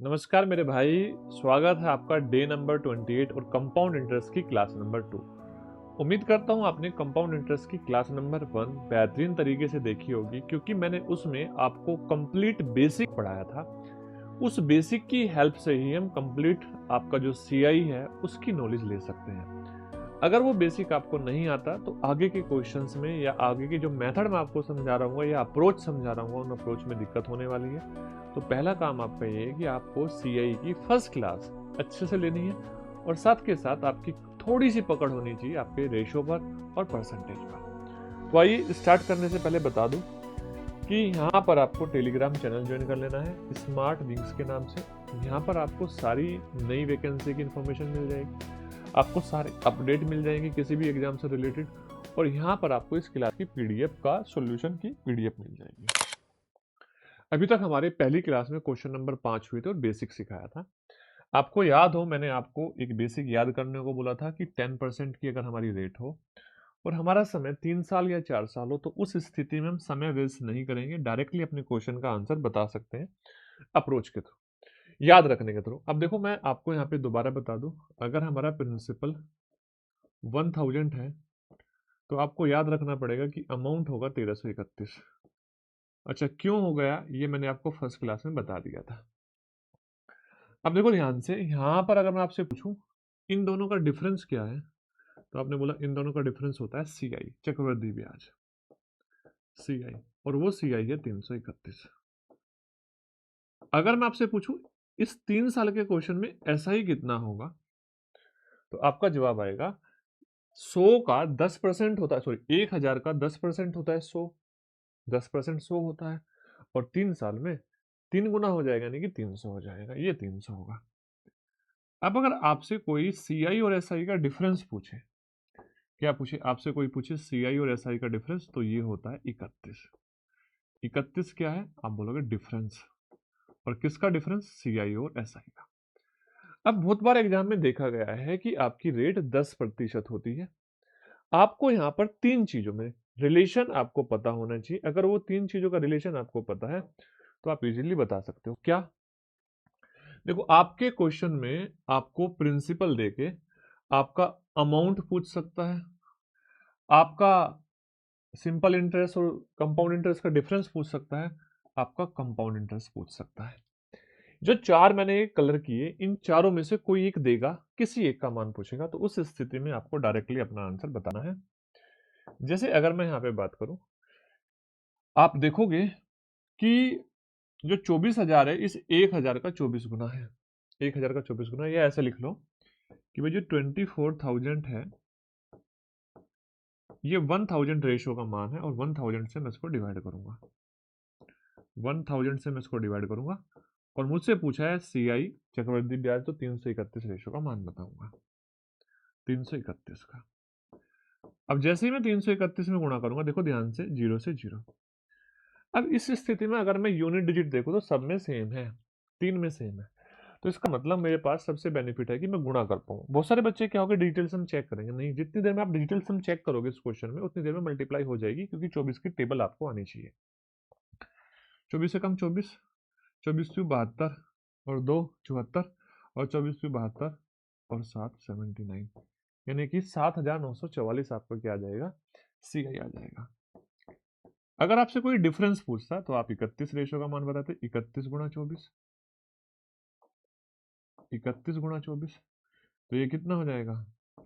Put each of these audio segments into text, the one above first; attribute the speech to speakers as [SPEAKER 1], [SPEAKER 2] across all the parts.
[SPEAKER 1] नमस्कार मेरे भाई। स्वागत है आपका डे नंबर 28 और कंपाउंड इंटरेस्ट की क्लास नंबर 2। उम्मीद करता हूँ आपने कंपाउंड इंटरेस्ट की क्लास नंबर 1 बेहतरीन तरीके से देखी होगी, क्योंकि मैंने उसमें आपको कंप्लीट बेसिक पढ़ाया था। उस बेसिक की हेल्प से ही हम कंप्लीट आपका जो सीआई है उसकी नॉलेज ले सकते हैं। अगर वो बेसिक आपको नहीं आता तो आगे के क्वेश्चंस में या आगे के जो मेथड मैं आपको समझा रहा हूँ या अप्रोच समझा रहा हूँ, उन अप्रोच में दिक्कत होने वाली है। तो पहला काम आपका ये है कि आपको सीआई की फर्स्ट क्लास अच्छे से लेनी है और साथ के साथ आपकी थोड़ी सी पकड़ होनी चाहिए आपके रेशो पर और परसेंटेज पर। तो आइए स्टार्ट करने से पहले बता दूं कि यहाँ पर आपको टेलीग्राम चैनल ज्वाइन कर लेना है स्मार्ट विंग्स के नाम से। यहाँ पर आपको सारी नई वैकेंसी की इंफॉर्मेशन मिल जाएगी, आपको सारे अपडेट मिल जाएंगे किसी भी एग्जाम से रिलेटेड, और यहाँ पर आपको इस क्लास की पीडीएफ का सॉल्यूशन की पीडीएफ मिल जाएगी। अभी तक हमारे पहली क्लास में क्वेश्चन नंबर 5 हुए थे और बेसिक सिखाया था। आपको याद हो, मैंने आपको एक बेसिक याद करने को बोला था कि 10% की अगर हमारी रेट हो और हमारा समय 3 साल या 4 साल हो, तो उस स्थिति में हम समय वेस्ट नहीं करेंगे, डायरेक्टली अपने क्वेश्चन का आंसर बता सकते हैं अप्रोच के थ्रू, याद रखने के थ्रू। अब देखो, मैं आपको यहाँ पे दोबारा बता दूं, अगर हमारा प्रिंसिपल 1000 है तो आपको याद रखना पड़ेगा कि अमाउंट होगा 1331। अच्छा, क्यों हो गया ये मैंने आपको फर्स्ट क्लास में बता दिया था। अब देखो ध्यान से, यहाँ पर अगर मैं आपसे पूछूं इन दोनों का डिफरेंस क्या है, तो आपने बोला इन दोनों का डिफरेंस होता है सीआई, चक्रवृद्धि ब्याज, सीआई, और वो सीआई है 331। अगर मैं आपसे पूछूं इस 3 साल के क्वेश्चन में एसआई कितना होगा, तो आपका जवाब आएगा 100 का 10% होता है, सॉरी 1000 का 10% होता है 100, 10% 100 होता है, और 3 साल में 3 गुना हो जाएगा, यानी कि 300 हो जाएगा, ये 300 होगा। अब अगर आपसे कोई सीआई और एसआई का डिफरेंस पूछे, क्या पूछे आपसे, कोई पूछे सीआई और एसआई का डिफरेंस, तो ये होता है 31। 31 क्या है, आप बोलोगे डिफरेंस, और किसका डिफरेंस, सीआई और एसआई का। अब बहुत बार एग्जाम में देखा गया है कि आपकी रेट 10% होती है। आपको यहाँ पर तीन चीजों में रिलेशन आपको पता होना चाहिए। अगर वो तीन चीजों का रिलेशन आपको पता है तो आप इजीली बता सकते हो। क्या, देखो आपके क्वेश्चन में आपको प्रिंसिपल देके आपका अमाउंट पूछ सकता है, आपका सिंपल इंटरेस्ट और कंपाउंड इंटरेस्ट का डिफरेंस पूछ सकता है, आपका कंपाउंड इंटरेस्ट पूछ सकता है। जो चार मैंने कलर किए, इन चारों में से कोई एक देगा, किसी एक का मान पूछेगा, तो उस स्थिति में आपको डायरेक्टली अपना आंसर बताना है। जैसे अगर मैं यहाँ पे बात करूं, आप देखोगे कि जो 24,000 है, इस 1,000 का 24 गुना है, 1,000 का 24 गुना, या ऐसे लिख लो कि भाई जो 24,000 है, ये 1000 रेशियो का मान है, और 1000 से मैं इसको डिवाइड करूंगा, 1000 से मैं इसको डिवाइड करूंगा, और मुझसे पूछा है सीआई चक्रवृद्धि ब्याज, तो 331 रेशियो का मान बताऊंगा, 331 का। अब जैसे ही मैं 331 में गुणा करूंगा, देखो ध्यान से, जीरो से जीरो। अब इस स्थिति में अगर मैं यूनिट डिजिट देखूं तो सब में सेम है, तीन में सेम है, तो इसका मतलब मेरे पास सबसे बेनिफिट है कि मैं गुणा कर पाऊँ। बहुत सारे बच्चे क्या होगा, डिजिटल सम चेक करेंगे, नहीं, जितनी देर में आप डिजिटल सम चेक करोगे इस क्वेश्चन में, उतनी देर में मल्टीप्लाई हो जाएगी, क्योंकि 24 की टेबल आपको आनी चाहिए। 24 से कम 24, 24 क्यू 72, और 2 74, और 24 क्यू 72, और 7 79, यानी कि 7,944 आपका क्या आ जाएगा, सी आई आ जाएगा। अगर आपसे कोई डिफरेंस पूछता तो आप 31 रेशो का मान बताते, 31 गुणा 24, 31 गुणा 24, तो ये कितना हो जाएगा,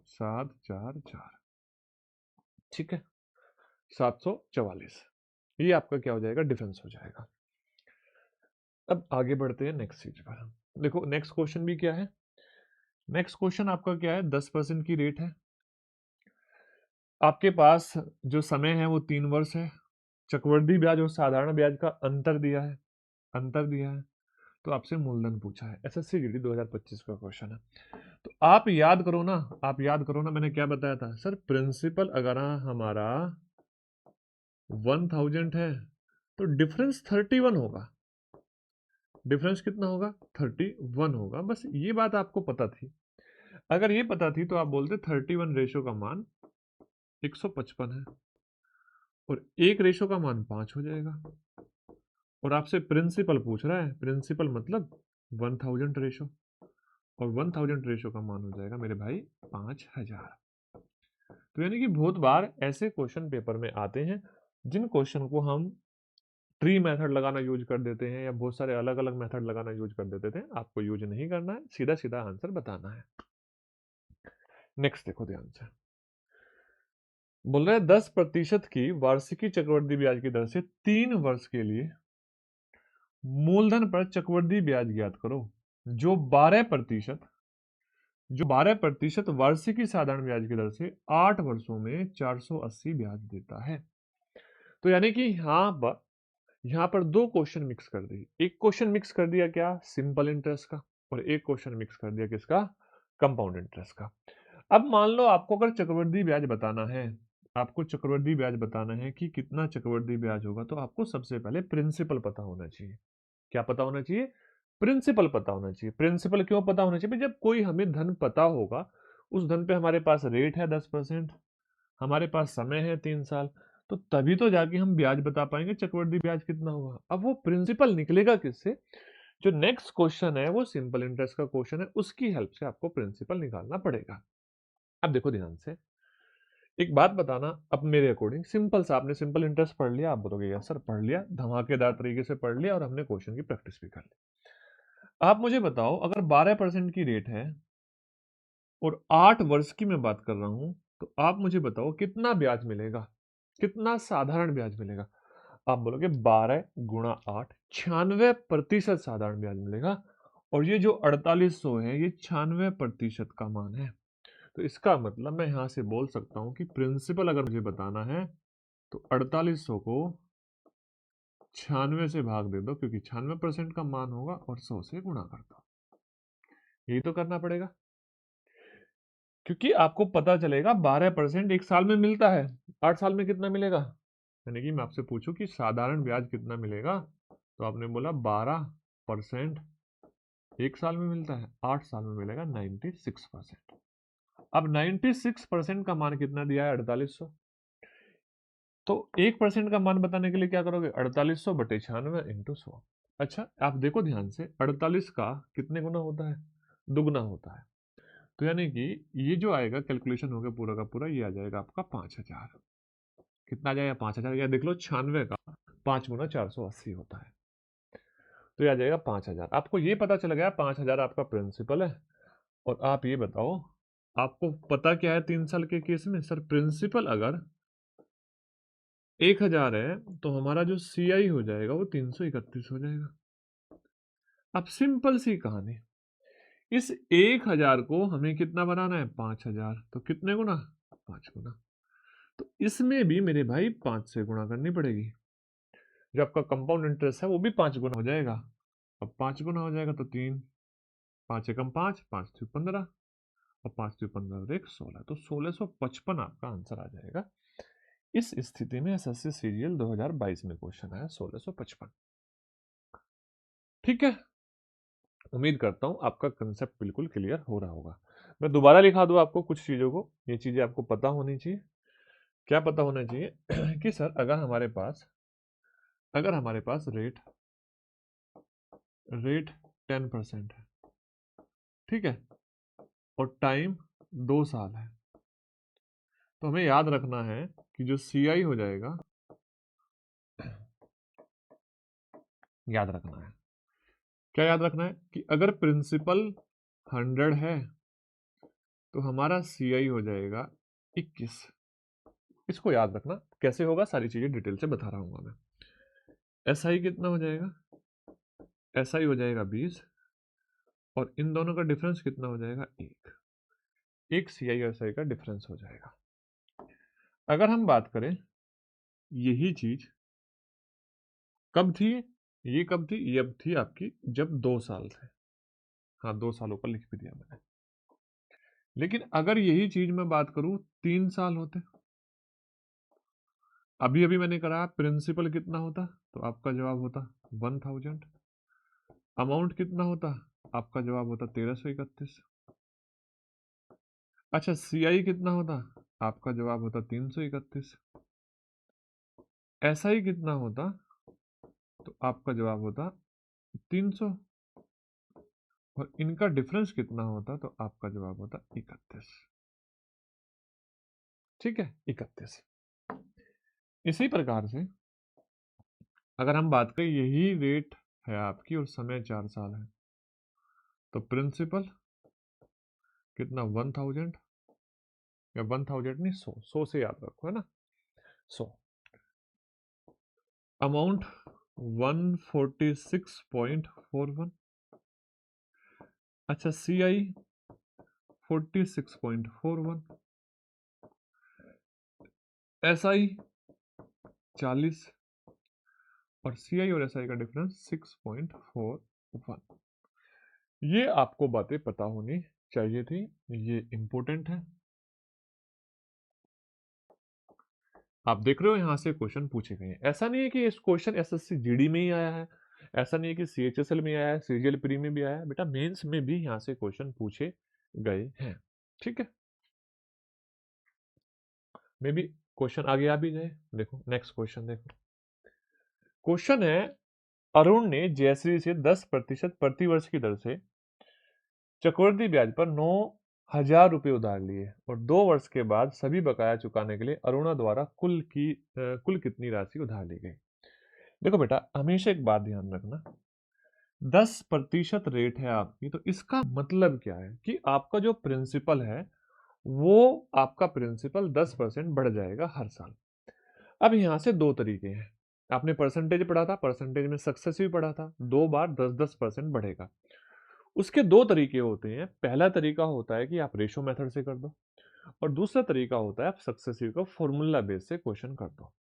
[SPEAKER 1] 744, ठीक है, 744, ये आपका क्या हो जाएगा, डिफरेंस हो जाएगा। अब आगे बढ़ते हैं नेक्स्ट चीज पर। देखो नेक्स्ट क्वेश्चन भी क्या है, नेक्स्ट क्वेश्चन आपका क्या है, 10% की रेट है, आपके पास जो समय है वो 3 वर्ष है, चक्रवृद्धि ब्याज और साधारण ब्याज का अंतर दिया है, अंतर दिया है, तो आपसे मूलधन पूछा है, एसएससी जीडी 2025 का क्वेश्चन है। तो आप याद करो ना, आप याद करो ना, मैंने क्या बताया था सर, प्रिंसिपल अगर हमारा 1000 है तो डिफरेंस 31 होगा, डिफरेंस कितना होगा, 31 होगा, बस ये बात आपको पता थी। अगर ये पता थी तो आप बोलते 31 रेशो का मान 155 है, और एक रेशो का मान 5 हो जाएगा, और आपसे प्रिंसिपल पूछ रहा है, प्रिंसिपल मतलब 1000 रेशो, और 1000 रेशो का मान हो जाएगा मेरे भाई 5000। तो यानी कि बहुत बार ऐसे क्वेश्चन पेपर में आते हैं जिन क्वेश्चन को हम ट्री मेथड लगाना यूज कर देते हैं या बहुत सारे अलग अलग मेथड लगाना यूज कर देते थे। आपको यूज नहीं करना है, सीधा सीधा आंसर बताना है। नेक्स्ट देखो ध्यान से, बोल रहा है 10% की वार्षिकी चक्रवृद्धि ब्याज की दर से 3 वर्ष के लिए मूलधन पर चक्रवृद्धि ब्याज ज्ञात करो जो 12% वार्षिकी साधारण ब्याज की दर से 8 वर्षों में 480 ब्याज देता है। तो यानी कि यहाँ पर दो क्वेश्चन मिक्स कर दिए। एक क्वेश्चन मिक्स कर दिया क्या, सिंपल इंटरेस्ट का, और एक क्वेश्चन मिक्स कर दिया किसका, कंपाउंड इंटरेस्ट का। अब मान लो आपको अगर चक्रवृद्धि ब्याज बताना है, आपको चक्रवृद्धि ब्याज बताना है कि कितना चक्रवृद्धि ब्याज होगा, तो आपको सबसे पहले प्रिंसिपल पता होना चाहिए। क्या पता होना चाहिए, प्रिंसिपल पता होना चाहिए। प्रिंसिपल क्यों पता होना चाहिए, जब कोई हमें धन पता होगा, उस धन पे हमारे पास रेट है 10%, हमारे पास समय है 3 साल, तो तभी तो जाके हम ब्याज बता पाएंगे चक्रवृद्धि ब्याज कितना होगा। अब वो प्रिंसिपल निकलेगा किससे, जो नेक्स्ट क्वेश्चन है वो सिंपल इंटरेस्ट का क्वेश्चन है, उसकी हेल्प से आपको प्रिंसिपल निकालना पड़ेगा। अब देखो ध्यान से, एक बात बताना, अब मेरे अकॉर्डिंग सिंपल सा, आपने सिंपल इंटरेस्ट पढ़ लिया, आप बोलोगे यस सर पढ़ लिया, धमाकेदार तरीके से पढ़ लिया और हमने क्वेश्चन की प्रैक्टिस भी कर ली। आप मुझे बताओ, अगर 12% की रेट है और 8 वर्ष की मैं बात कर रहा हूं, तो आप मुझे बताओ कितना ब्याज मिलेगा, कितना साधारण ब्याज मिलेगा। आप बोलोगे 12 गुणा 8, 96% साधारण ब्याज मिलेगा। और ये जो 4800 है, ये 96% का मान है। तो इसका मतलब मैं यहां से बोल सकता हूं कि प्रिंसिपल अगर मुझे बताना है तो 4800 को 96 से भाग दे दो, क्योंकि 96% का मान होगा, और 100 से गुणा कर दो। यही तो करना पड़ेगा, क्योंकि आपको पता चलेगा 12% एक साल में मिलता है, 8 साल में कितना मिलेगा। यानी कि मैं आपसे पूछूं कि साधारण ब्याज कितना मिलेगा, तो आपने बोला 12% एक साल में मिलता है, 8 साल में मिलेगा 96%। अब 96% का मान कितना दिया है, 4800। तो 1% का मान बताने के लिए क्या करोगे, 4800 बटे 96 इंटू 100। अच्छा आप देखो ध्यान से, 48 का कितने गुना होता है, दुगुना होता है। तो यानी कि ये जो आएगा कैलकुलेशन हो गया पूरा का पूरा, ये आ जाएगा आपका 5000। कितना आ जाएगा, 5000, या देख लो 96 का 5 गुना 480 होता है, तो ये आ जाएगा 5000। आपको ये पता चल गया 5000 आपका प्रिंसिपल है। और आप ये बताओ, आपको पता क्या है 3 साल के केस में, सर प्रिंसिपल अगर 1000 है तो हमारा जो CI हो जाएगा वो 331 हो जाएगा। अब सिंपल सी कहानी, इस 1000 को हमें कितना बनाना है, 5000, तो कितने गुना, 5 गुना। तो इसमें भी मेरे भाई 5 से गुणा करनी पड़ेगी। जो आपका कंपाउंड इंटरेस्ट है वो भी 5 गुना हो जाएगा। अब 5 गुना हो जाएगा तो 3, 5 एकम 5, 5 3 15, और 5 3 15 एक 16, तो 1655 आपका आंसर आ जाएगा। इस स्थिति में SSC सीरियल 2022 में क्वेश्चन आया 1655। ठीक है, उम्मीद करता हूं आपका कंसेप्ट बिल्कुल क्लियर हो रहा होगा। मैं दोबारा लिखा दूं आपको कुछ चीजों को, ये चीजें आपको पता होनी चाहिए। क्या पता होना चाहिए कि सर अगर हमारे पास रेट 10% है, ठीक है, और टाइम 2 साल है, तो हमें याद रखना है कि जो CI हो जाएगा, याद रखना है, क्या याद रखना है कि अगर प्रिंसिपल 100 है तो हमारा CI हो जाएगा 21। इसको याद रखना, कैसे होगा सारी चीजें डिटेल से बता रहा हूँ मैं। SI कितना हो जाएगा, SI हो जाएगा 20, और इन दोनों का डिफरेंस कितना हो जाएगा, एक CI और SI का डिफरेंस हो जाएगा। अगर हम बात करें, यही चीज कब थी, ये कब थी, ये अब थी आपकी जब 2 साल थे। हाँ 2 साल ऊपर लिख भी दिया मैंने। लेकिन अगर यही चीज मैं बात करूं 3 साल होते, अभी अभी मैंने करा प्रिंसिपल कितना होता, तो आपका जवाब होता 1000। अमाउंट कितना होता, आपका जवाब होता 1331। अच्छा CI कितना होता, आपका जवाब होता 331। SI कितना होता, तो आपका जवाब होता 300। और इनका डिफरेंस कितना होता तो आपका जवाब होता 31। ठीक है, 31। इसी प्रकार से अगर हम बात करें यही रेट है आपकी और समय 4 साल है, तो प्रिंसिपल कितना 1000 या 1000 नहीं 100 से याद रखो, है ना 100। अमाउंट 146.41। अच्छा CI 46.41, SI 40 और CI और SI का डिफरेंस 6.41। ये आपको बातें पता होनी चाहिए थी, ये इंपॉर्टेंट है। आप देख रहे हो यहां से क्वेश्चन पूछे गए हैं। ऐसा नहीं है कि इस क्वेश्चन SSC GD में ही आया है, ऐसा नहीं है कि CHSL में आया है, CGL प्री में भी आया है, बेटा मेंस में भी यहां से क्वेश्चन पूछे गए हैं। ठीक है, मे बी क्वेश्चन आगे आ भी जाए। देखो नेक्स्ट क्वेश्चन देखो, क्वेश्चन है अरुण ने जयश्री से 10% प्रति वर्ष की दर से चक्रवृद्धि ब्याज पर 9,000 रुपए उधार लिए और 2 वर्ष के बाद सभी बकाया चुकाने के लिए अरुणा द्वारा कुल कितनी राशि उधार ली गई। देखो बेटा हमेशा एक बात ध्यान रखना, 10% रेट है आपकी, तो इसका मतलब क्या है कि आपका जो प्रिंसिपल है वो आपका प्रिंसिपल 10% बढ़ जाएगा हर साल। अब यहां से दो तरीके हैं, आपने परसेंटेज पढ़ा था, परसेंटेज में सक्सेसिव पढ़ा था, 2 बार 10-10% बढ़ेगा। उसके दो तरीके होते हैं, पहला तरीका होता है कि आप रेशो मेथड से कर दो और दूसरा तरीका होता है आप सक्सेसिव का फॉर्मूला बेस से क्वेश्चन कर दो।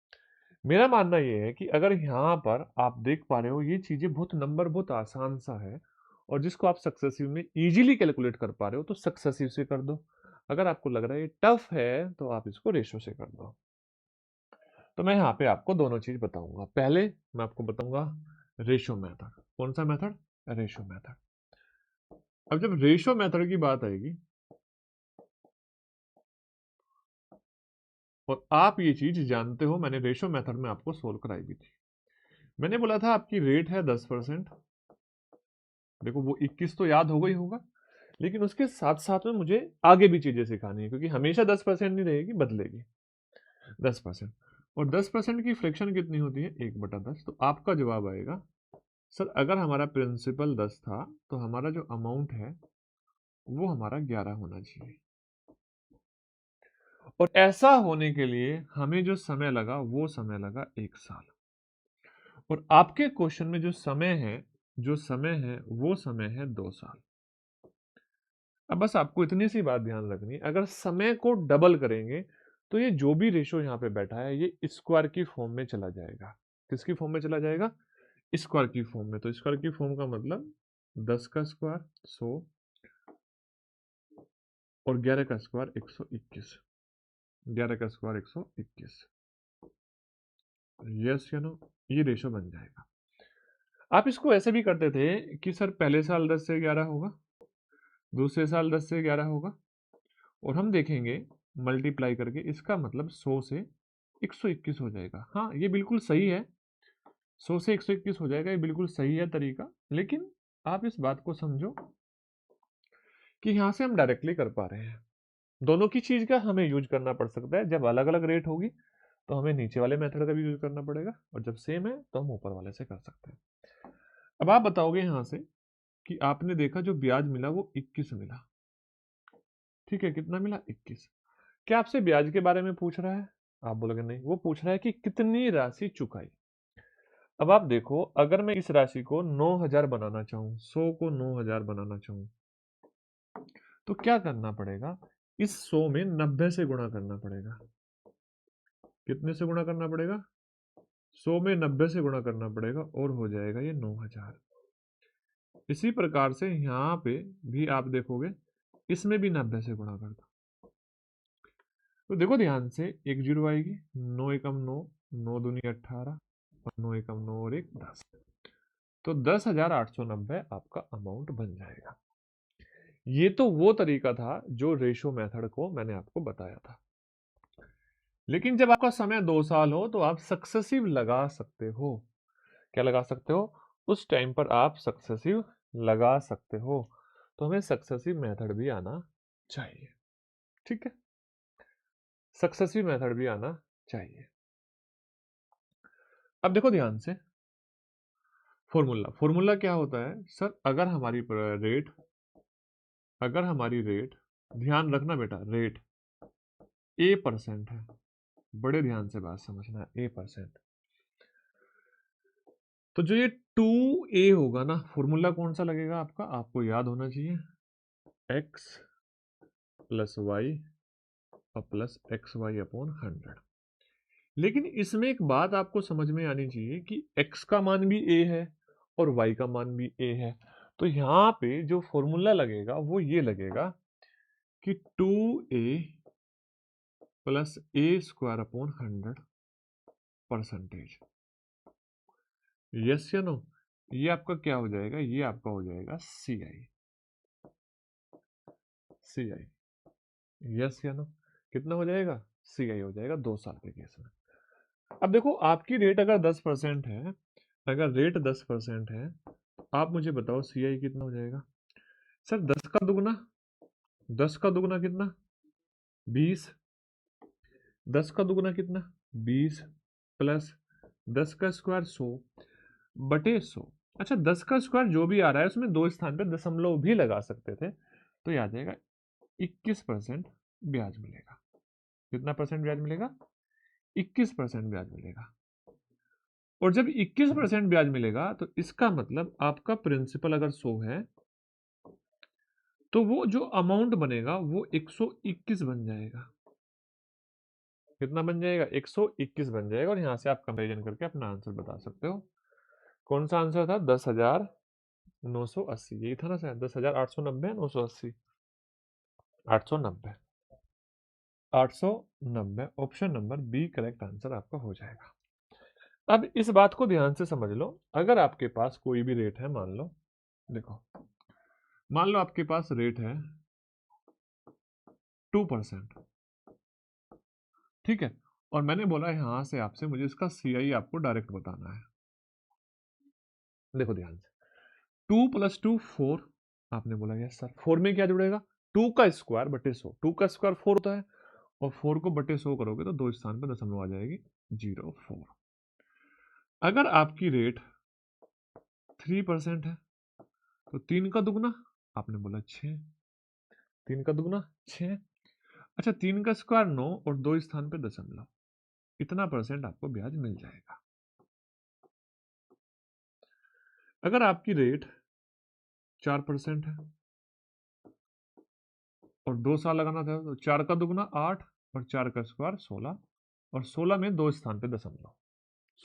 [SPEAKER 1] मेरा मानना यह है कि अगर यहाँ पर आप देख पा रहे हो ये चीजें बहुत नंबर बहुत आसान सा है और जिसको आप सक्सेसिव में इजीली कैलकुलेट कर पा रहे हो तो सक्सेसिव से कर दो। अगर आपको लग रहा है ये टफ है तो आप इसको रेशो से कर दो। तो मैं यहाँ पे आपको दोनों चीज बताऊंगा। पहले मैं आपको बताऊंगा रेशो मेथड। कौन सा मेथड? Ratio method. अब जब रेशो मेथड की बात आएगी और आप ये चीज जानते हो, मैंने रेशो मेथड में आपको सोल्व कराई भी थी। मैंने बोला था आपकी रेट है 10%। देखो वो 21 तो याद होगा ही होगा, लेकिन उसके साथ साथ में मुझे आगे भी चीजें सिखानी है क्योंकि हमेशा 10% नहीं रहेगी, बदलेगी 10%। और 10% की फ्रैक्शन कितनी होती है? 1/10। तो आपका जवाब आएगा सर अगर हमारा प्रिंसिपल 10 था तो हमारा जो अमाउंट है वो हमारा 11 होना चाहिए। और ऐसा होने के लिए हमें जो समय लगा वो समय लगा 1 साल। और आपके क्वेश्चन में जो समय है वो समय है 2 साल। अब बस आपको इतनी सी बात ध्यान रखनी, अगर समय को डबल करेंगे तो ये जो भी रेशो यहाँ पे बैठा है ये स्क्वायर की फॉर्म में चला जाएगा। किसकी फॉर्म में चला जाएगा? स्क्वायर की फॉर्म में। तो स्क्वायर की फॉर्म का मतलब 10 का स्क्वायर 100 और 11 का स्क्वायर 121। 11 का स्क्वायर 121। यस या नो? ये रेशो बन जाएगा। आप इसको ऐसे भी करते थे कि सर पहले साल 10 से 11 होगा, दूसरे साल 10 से 11 होगा और हम देखेंगे मल्टीप्लाई करके, इसका मतलब 100 से 121 हो जाएगा। हाँ ये बिल्कुल सही है, 100 से 121 हो जाएगा, ये बिल्कुल सही है तरीका। लेकिन आप इस बात को समझो कि यहां से हम डायरेक्टली कर पा रहे हैं। दोनों की चीज का हमें यूज करना पड़ सकता है। जब अलग अलग रेट होगी तो हमें नीचे वाले मेथड का भी यूज करना पड़ेगा और जब सेम है तो हम ऊपर वाले से कर सकते हैं। अब आप बताओगे यहां से कि आपने देखा जो ब्याज मिला वो 21 मिला, ठीक है, कितना मिला? 21। क्या आपसे ब्याज के बारे में पूछ रहा है? आप बोलोगे नहीं, वो पूछ रहा है कि कितनी राशि चुकाई। अब आप देखो अगर मैं इस राशि को 9,000 बनाना चाहूं, 100 को 9,000 बनाना चाहूं तो क्या करना पड़ेगा? इस 100 में 90 से गुणा करना पड़ेगा। कितने से गुणा करना पड़ेगा? 100 में 90 से गुणा करना पड़ेगा और हो जाएगा ये 9,000। इसी प्रकार से यहां पे भी आप देखोगे इसमें भी 90 से गुणा कर दो। तो देखो ध्यान से, एक जीरो आएगी, 9 एकम 9, 9 दूनी 18 और 9 एकम 9 और 1 10। तो 10,890 आपका अमाउंट बन जाएगा। ये तो वो तरीका था जो रेशो मेथड को मैंने आपको बताया था। लेकिन जब आपका समय 2 साल हो तो आप सक्सेसिव लगा सकते हो। क्या लगा सकते हो? उस टाइम पर आप सक्सेसिव लगा सकते हो। तो हमें सक्सेसिव मेथड भी आना चाहिए। ठीक है, सक्सेसिव मेथड भी आना चाहिए। अब देखो ध्यान से, फॉर्मूला फॉर्मूला क्या होता है सर? अगर हमारी रेट, ध्यान रखना बेटा, रेट A% है, बड़े ध्यान से बात समझना, A%, तो जो ये 2A होगा ना, फॉर्मूला कौन सा लगेगा आपका? आपको याद होना चाहिए, x प्लस वाई और प्लस एक्स वाई अपॉन 100। लेकिन इसमें एक बात आपको समझ में आनी चाहिए कि x का मान भी a है और y का मान भी a है। तो यहाँ पे जो फॉर्मूला लगेगा वो ये लगेगा कि 2a प्लस ए स्क्वायर अपॉन 100%। यस या नो? ये आपका क्या हो जाएगा? ये आपका हो जाएगा CI। यस या नो? कितना हो जाएगा? CI हो जाएगा 2 साल के केस में। अब देखो, आपकी रेट अगर 10% है, अगर रेट 10% है, आप मुझे बताओ CI कितना हो जाएगा? सर 10 का दुगना, 10 का दुगना कितना? 20। 10 का दुगना कितना? 20 प्लस 10 का स्क्वायर 100 बटे 100। अच्छा, 10 का स्क्वायर जो भी आ रहा है उसमें 2 स्थान पे दशमलव भी लगा सकते थे, तो ये आ जाएगा 21% ब्याज मिलेगा। कितना परसेंट ब्याज मिलेगा? 21% ब्याज मिलेगा। और जब 21% ब्याज मिलेगा तो इसका मतलब आपका प्रिंसिपल अगर 100 है तो वो जो अमाउंट बनेगा वो 121 बन जाएगा। कितना बन जाएगा? 121 बन जाएगा। और यहां से आप कंपेरिजन करके अपना आंसर बता सकते हो। कौन सा आंसर था? 10,980, यही था ना शायद? 10,890, 980, 890, 890। Option number B correct answer आपका हो जाएगा। अब इस बात को ध्यान से समझ लो, अगर आपके पास कोई भी रेट है, मान लो, देखो, मान लो आपके पास रेट है 2%, ठीक है, और मैंने बोला यहां से आपसे मुझे इसका CI आपको डायरेक्ट बताना है। देखो ध्यान से, 2 + 2 4, आपने बोला यस सर। 4 में क्या जुड़ेगा? 2 का स्क्वायर बटे 100, 2 का स्क्वायर 4 होता है, और 4 को बटे 100 करोगे तो 2 स्थान पर दशमलव आ जाएगी, 04। अगर आपकी रेट 3% है तो 3 का दुगना, आपने बोला 6, 3 का दुगना 6। अच्छा, 3 का स्क्वायर 9 और 2 स्थान पे दशमलव, इतना परसेंट आपको ब्याज मिल जाएगा। अगर आपकी रेट 4% है और 2 साल लगाना था तो 4 का दुगना 8 और 4 का स्क्वायर 16, और 16 में 2 स्थान पे दशमलव,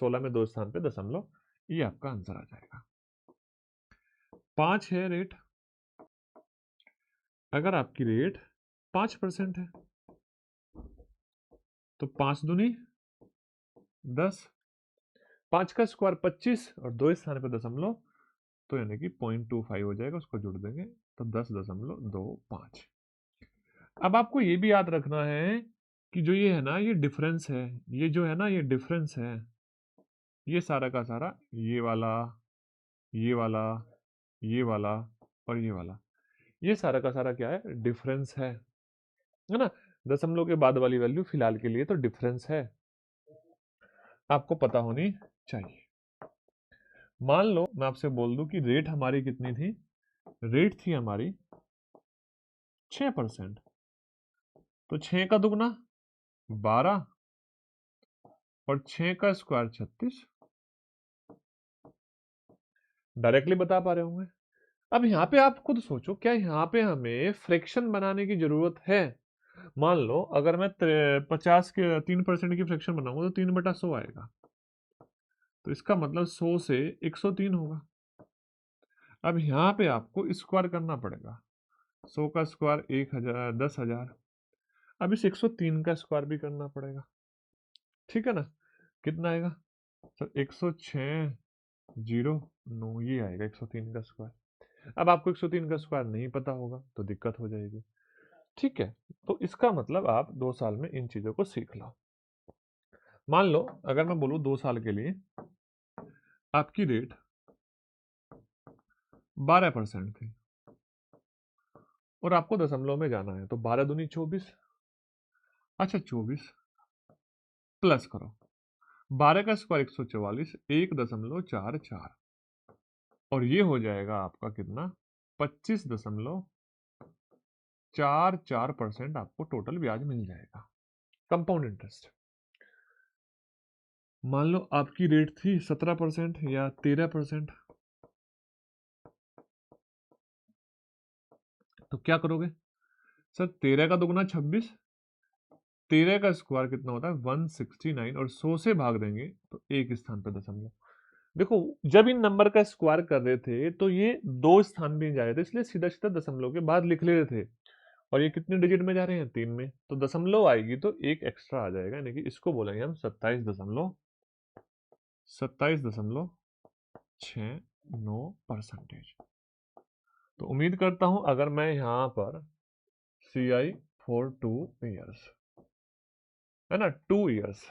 [SPEAKER 1] 16 में 2 स्थान पे दशमलव, ये आपका आंसर आ जाएगा। 5 है रेट, अगर आपकी रेट 5% है तो 5 दूनी 10, 5 का स्क्वायर 25 और 2 स्थान पे दशमलव, तो यानी कि 0.25 हो जाएगा, उसको जोड़ देंगे तो 10.25। अब आपको ये भी याद रखना है कि जो ये है ना, ये डिफरेंस है, ये जो है ना, ये डिफरेंस है, ये सारा का सारा, ये वाला, ये वाला, ये वाला और ये वाला, ये सारा का सारा क्या है? डिफरेंस है ना? दशमलव के बाद वाली वैल्यू फिलहाल के लिए तो डिफरेंस है, आपको पता होनी चाहिए। मान लो मैं आपसे बोल दूं कि रेट हमारी कितनी थी? रेट थी हमारी 6%, तो 6 का दुगना 12 और 6 का स्क्वायर 36, डायरेक्टली बता पा रहे होंगे। अब यहाँ पे आप खुद सोचो, क्या यहाँ पे हमें फ्रैक्शन बनाने की जरूरत है? मान लो अगर मैं 50 के 3% की फ्रैक्शन बनाऊंगा तो 3/100 आएगा, तो इसका मतलब 100 से 103 होगा। अब यहाँ पे आपको स्क्वायर करना पड़ेगा, 100 का स्क्वायर 1000, 10,000। अब इस 103 का स्क्वायर भी करना पड़ेगा, ठीक है ना? कितना आएगा सर? 106,009, ये आएगा 103 का स्क्वायर। अब आपको 103 का स्क्वायर नहीं पता होगा तो दिक्कत हो जाएगी, ठीक है? तो इसका मतलब आप 2 साल में इन चीजों को सीख लो। मान लो अगर मैं बोलूं 2 साल के लिए आपकी रेट 12% थी, और आपको दशमलव में जाना है, तो 12 दूनी 24। अच्छा 24 प्लस करो 12 का स्क्वायर 144, 1.44 और ये हो जाएगा आपका कितना 25.44% आपको टोटल ब्याज मिल जाएगा। कंपाउंड इंटरेस्ट मान लो आपकी रेट थी 17% या 13%, तो क्या करोगे सर, 13 का दुगना 26, 13 का स्क्वायर कितना होता है 169 और 100 से भाग देंगे तो एक स्थान पर दशमलव। देखो जब इन नंबर का स्क्वायर कर रहे थे तो ये दो स्थान भी जा रहे थे, इसलिए सीधा सीधा दशमलव के बाद लिख ले रहे थे। और ये कितने डिजिट में जा रहे हैं 3 में, तो दशमलव आएगी तो एक एक्स्ट्रा आ जाएगा, यानी कि इसको बोलेंगे हम 27.69%। तो उम्मीद करता हूं अगर मैं यहां पर CI फॉर 2 इयर्स है ना, 2 इयर्स,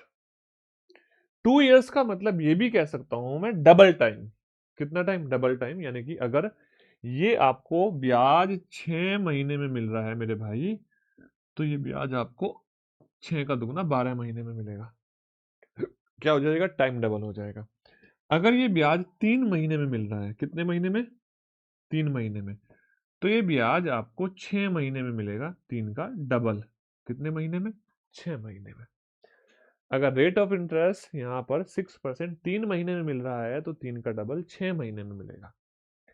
[SPEAKER 1] 2 इयर्स का मतलब ये भी कह सकता हूं मैं डबल टाइम। कितना टाइम, डबल टाइम, यानी कि अगर ये आपको ब्याज 6 महीने में मिल रहा है मेरे भाई, तो ये ब्याज आपको 6 का दुगना 12 महीने में मिलेगा। क्या हो जाएगा, टाइम डबल हो जाएगा। अगर ये ब्याज 3 महीने में मिल रहा है, कितने महीने में, 3 महीने में, तो ये ब्याज आपको 6 महीने में मिलेगा, 3 का डबल, कितने महीने में, 6 महीने में। अगर रेट ऑफ इंटरेस्ट यहाँ पर 6% 3 महीने में मिल रहा है, तो 3 का डबल 6 महीने में मिलेगा,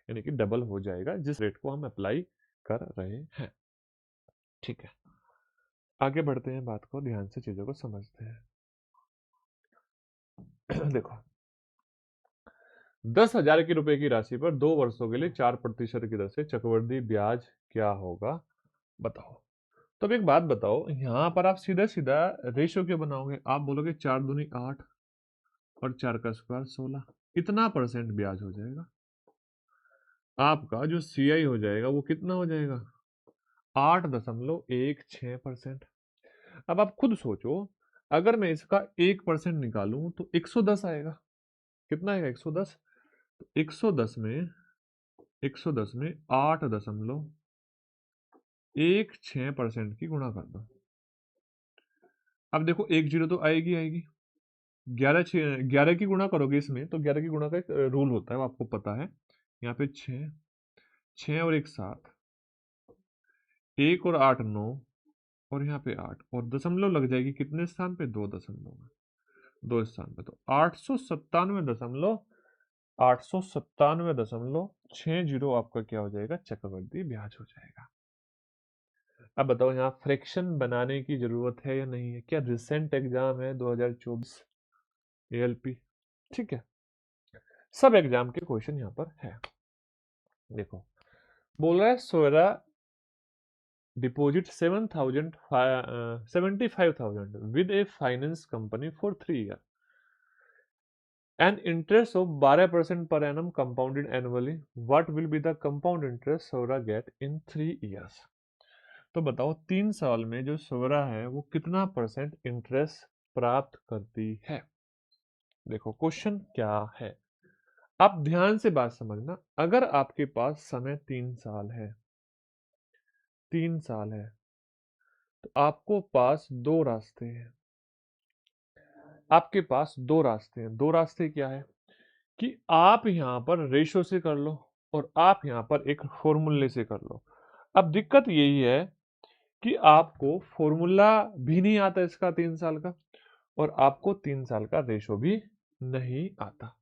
[SPEAKER 1] यानी कि डबल हो जाएगा जिस रेट को हम अप्लाई कर रहे हैं। ठीक है, आगे बढ़ते हैं, बात को ध्यान से चीजों को समझते हैं। देखो 10,000 की रुपए की राशि पर 2 वर्षों के लिए 4% की दर से चक्रवृद्धि ब्याज क्या होगा, बताओ। तो अब एक बात बताओ, यहाँ पर आप सीधा सीधा रेशियो क्यों बनाओगे, आप बोलोगे 4 दूनी 8 और 4 का स्क्वायर 16, इतना परसेंट ब्याज हो जाएगा। आपका जो CI हो जाएगा वो कितना हो जाएगा, 8.16%। अब आप खुद सोचो, अगर मैं इसका 1% निकालूं तो 110 आएगा। कितना आएगा, 110। तो 110 में 8.16% की गुणा कर दो। अब देखो एक जीरो तो आएगी आएगी, 11 की गुणा करोगे इसमें तो 11 की गुणा का एक रूल होता है, वो आपको पता है। यहाँ पे 6 और 1 7, 1 और 8 9 और यहाँ पे 8 और दशमलव लग जाएगी कितने स्थान पे, 2 दशमलव में, 2 स्थान पे, तो 897.60 आपका क्या हो जाएगा, चक्रवर्ती ब्याज हो जाएगा। अब बताओ यहाँ फ्रैक्शन बनाने की जरूरत है या नहीं है, क्या रिसेंट एग्जाम है 2024 ALP, ठीक है, सब एग्जाम के क्वेश्चन यहाँ पर है। देखो बोल रहा है Sora deposit 75,000 with a finance company for 3 year and interest of 12% per annum compounded annually, what will be the compound interest Sora get in 3 years. तो बताओ 3 साल में जो सोरा है वो कितना परसेंट इंटरेस्ट प्राप्त करती है। देखो क्वेश्चन क्या है, आप ध्यान से बात समझना। अगर आपके पास समय 3 साल है, 3 साल है, तो आपको पास दो रास्ते हैं, आपके पास दो रास्ते हैं। दो रास्ते क्या है कि आप यहां पर रेशो से कर लो और आप यहां पर एक फॉर्मूले से कर लो। अब दिक्कत यही है कि आपको फॉर्मूला भी नहीं आता इसका 3 साल का, और आपको 3 साल का रेशो भी नहीं आता।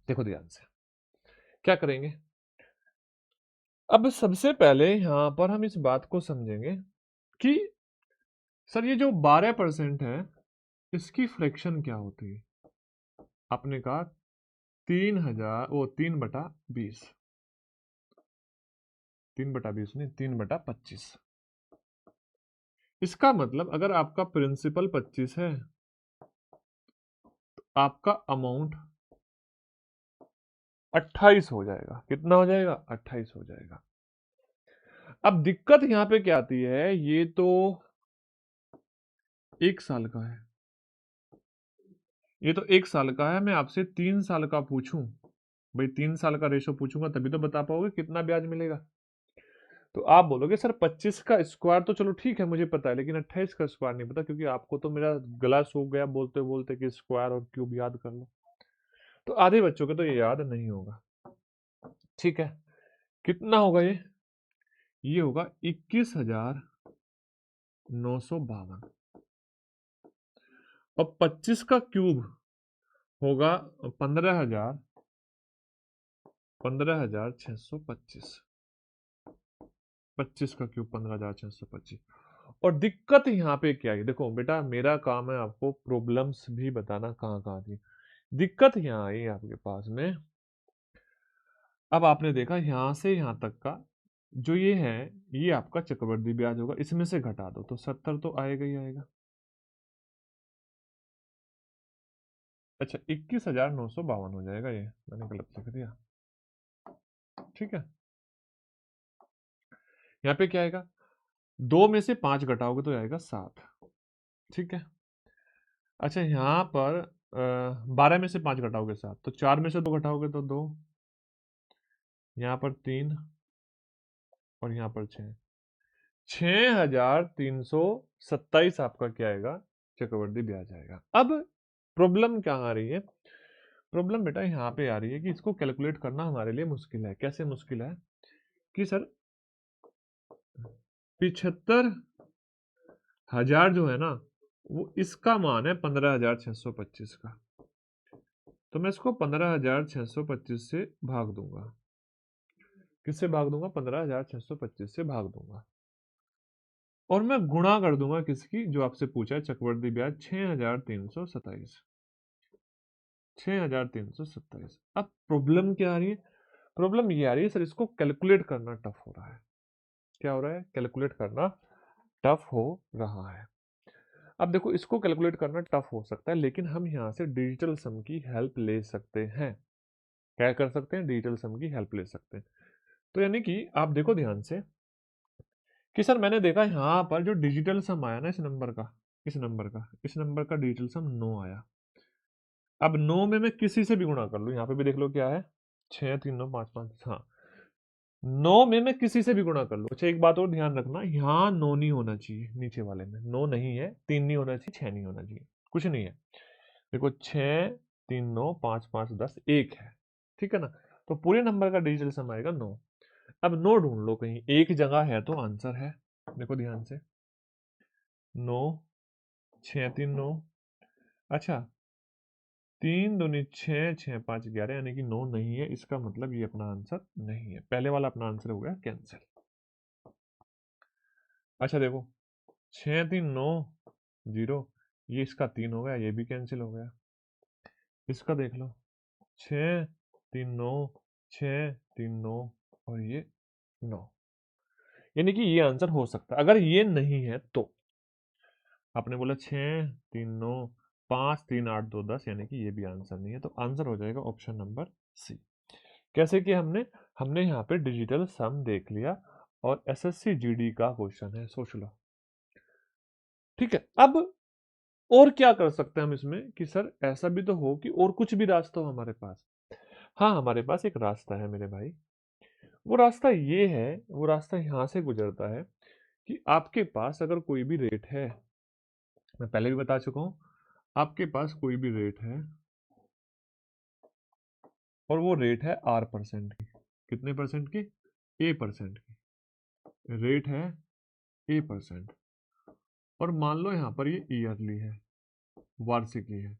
[SPEAKER 1] देखो ध्यान से क्या करेंगे, अब सबसे पहले यहां पर हम इस बात को समझेंगे कि सर ये जो 12% है इसकी फ्रैक्शन क्या होती है। आपने कहा 3,000 वो 3/20, 3/20 नहीं 3/25। इसका मतलब अगर आपका प्रिंसिपल 25 है आपका अमाउंट 28 हो जाएगा। कितना हो जाएगा? 28 हो जाएगा। अब दिक्कत यहां पे क्या आती है, ये तो 1 साल का है, ये तो 1 साल का है। मैं आपसे 3 साल का पूछूं, भाई 3 साल का रेशो पूछूंगा तभी तो बता पाओगे कितना ब्याज मिलेगा। तो आप बोलोगे सर 25 का स्क्वायर तो चलो ठीक है मुझे पता है, लेकिन 28 का स्क्वायर नहीं पता, क्योंकि आपको तो मेरा गला सूख गया बोलते बोलते कि स्क्वायर और क्यूब याद कर लो। तो आधे बच्चों को तो ये याद नहीं होगा। ठीक है, कितना होगा ये होगा 21,952। और 25 का क्यूब होगा 15,625। 25 का क्यूब 15,625। और दिक्कत यहाँ पे क्या है, देखो बेटा मेरा काम है आपको प्रॉब्लम्स भी बताना कहाँ कहाँ थी। दिक्कत यहाँ आई आपके पास में। अब आपने देखा यहां से यहां तक का जो ये है, ये आपका चक्रवृद्धि ब्याज होगा, इसमें से घटा दो तो 70 तो आएगा ही आएगा। अच्छा 21,952 हो जाएगा, ये मैंने गलत लिख दिया। ठीक है, यहाँ पे क्या आएगा, 2 में से 5 घटाओगे तो आएगा 7। ठीक है, अच्छा यहाँ पर 12 में से 5 घटाओगे 7, तो 4 में से 2 घटाओगे तो 2, यहाँ पर 3 और यहाँ पर 6। 6,327 आपका क्या आएगा, चक्रवृद्धि ब्याज आएगा। अब प्रॉब्लम क्या आ रही है, प्रॉब्लम बेटा यहाँ पे आ रही है कि इसको कैलकुलेट करना हमारे लिए मुश्किल है। कैसे मुश्किल है कि सर 75,000 जो है ना, वो इसका मान है 15,625 का। तो मैं इसको 15,625 से भाग दूंगा। किससे भाग दूंगा? 15,625 से भाग दूंगा। और मैं गुणा कर दूंगा किसकी, जो आपसे पूछा है चक्रवृद्धि ब्याज, 6,327। 6,327। अब प्रॉब्लम क्या आ रही है, प्रॉब्लम ये आ रही है सर इसको कैलकुलेट करना टफ हो रहा है। क्या हो रहा है? कैलकुलेट करना टफ हो रहा है। अब देखो इसको कैलकुलेट करना टफ हो सकता है, लेकिन हम यहाँ से डिजिटल सम की हेल्प ले सकते हैं। क्या कर सकते हैं? डिजिटल सम की हेल्प ले सकते हैं। तो यानी कि आप देखो ध्यान से कि सर मैंने देखा यहाँ पर जो डिजिटल सम आया ना, इस नंबर का डिजिटल सम 9 आया। अब 9 में मैं किसी से भी गुणा कर लूँ, यहाँ पे भी देख लो क्या है, 6 3 9 5 5, हाँ 9 में मैं किसी से भी गुणा कर लूँ। अच्छा एक बात और ध्यान रखना, यहाँ 9 नहीं होना चाहिए, नीचे वाले में 9 नहीं है, 3 नहीं होना चाहिए, 6 नहीं होना चाहिए, कुछ नहीं है। देखो 6 3 9 5 5 10 1 है, ठीक है ना। तो पूरे नंबर का डिजिटल सम आएगा 9। अब 9 ढूंढ लो कहीं एक जगह है तो आंसर है। देखो ध्यान से, 9 6 3 9, अच्छा 3 दूनी 6 6 5 11, यानी कि 9 नहीं है, इसका मतलब ये अपना आंसर नहीं है। पहले वाला अपना आंसर हो गया कैंसिल। अच्छा देखो 6 3 9 0, ये इसका 3 हो गया, ये भी कैंसिल हो गया। इसका देख लो 6 3 9 6 3 9 और ये 9, यानी कि ये आंसर हो सकता है। अगर ये नहीं है तो आपने बोला 6 3 9 5 3 8 2 10, यानी कि ये भी आंसर नहीं है, तो आंसर हो जाएगा ऑप्शन नंबर सी। कैसे कि हमने यहाँ पे डिजिटल सम देख लिया और एसएससी जीडी का क्वेश्चन है, सोच लो। ठीक है, अब और क्या कर सकते हैं हम इसमें कि सर ऐसा भी तो हो कि और कुछ भी रास्ता हो हमारे पास। हाँ हमारे पास एक रास्ता है मेरे भाई, वो रास्ता ये है, वो रास्ता यहाँ से गुजरता है कि आपके पास अगर कोई भी रेट है, मैं पहले भी बता चुका हूँ, आपके पास कोई भी रेट है और वो रेट है R% की। कितने परसेंट की? A% की रेट है, A%। और मान लो यहाँ पर ये ईयरली है, वार्षिकी है।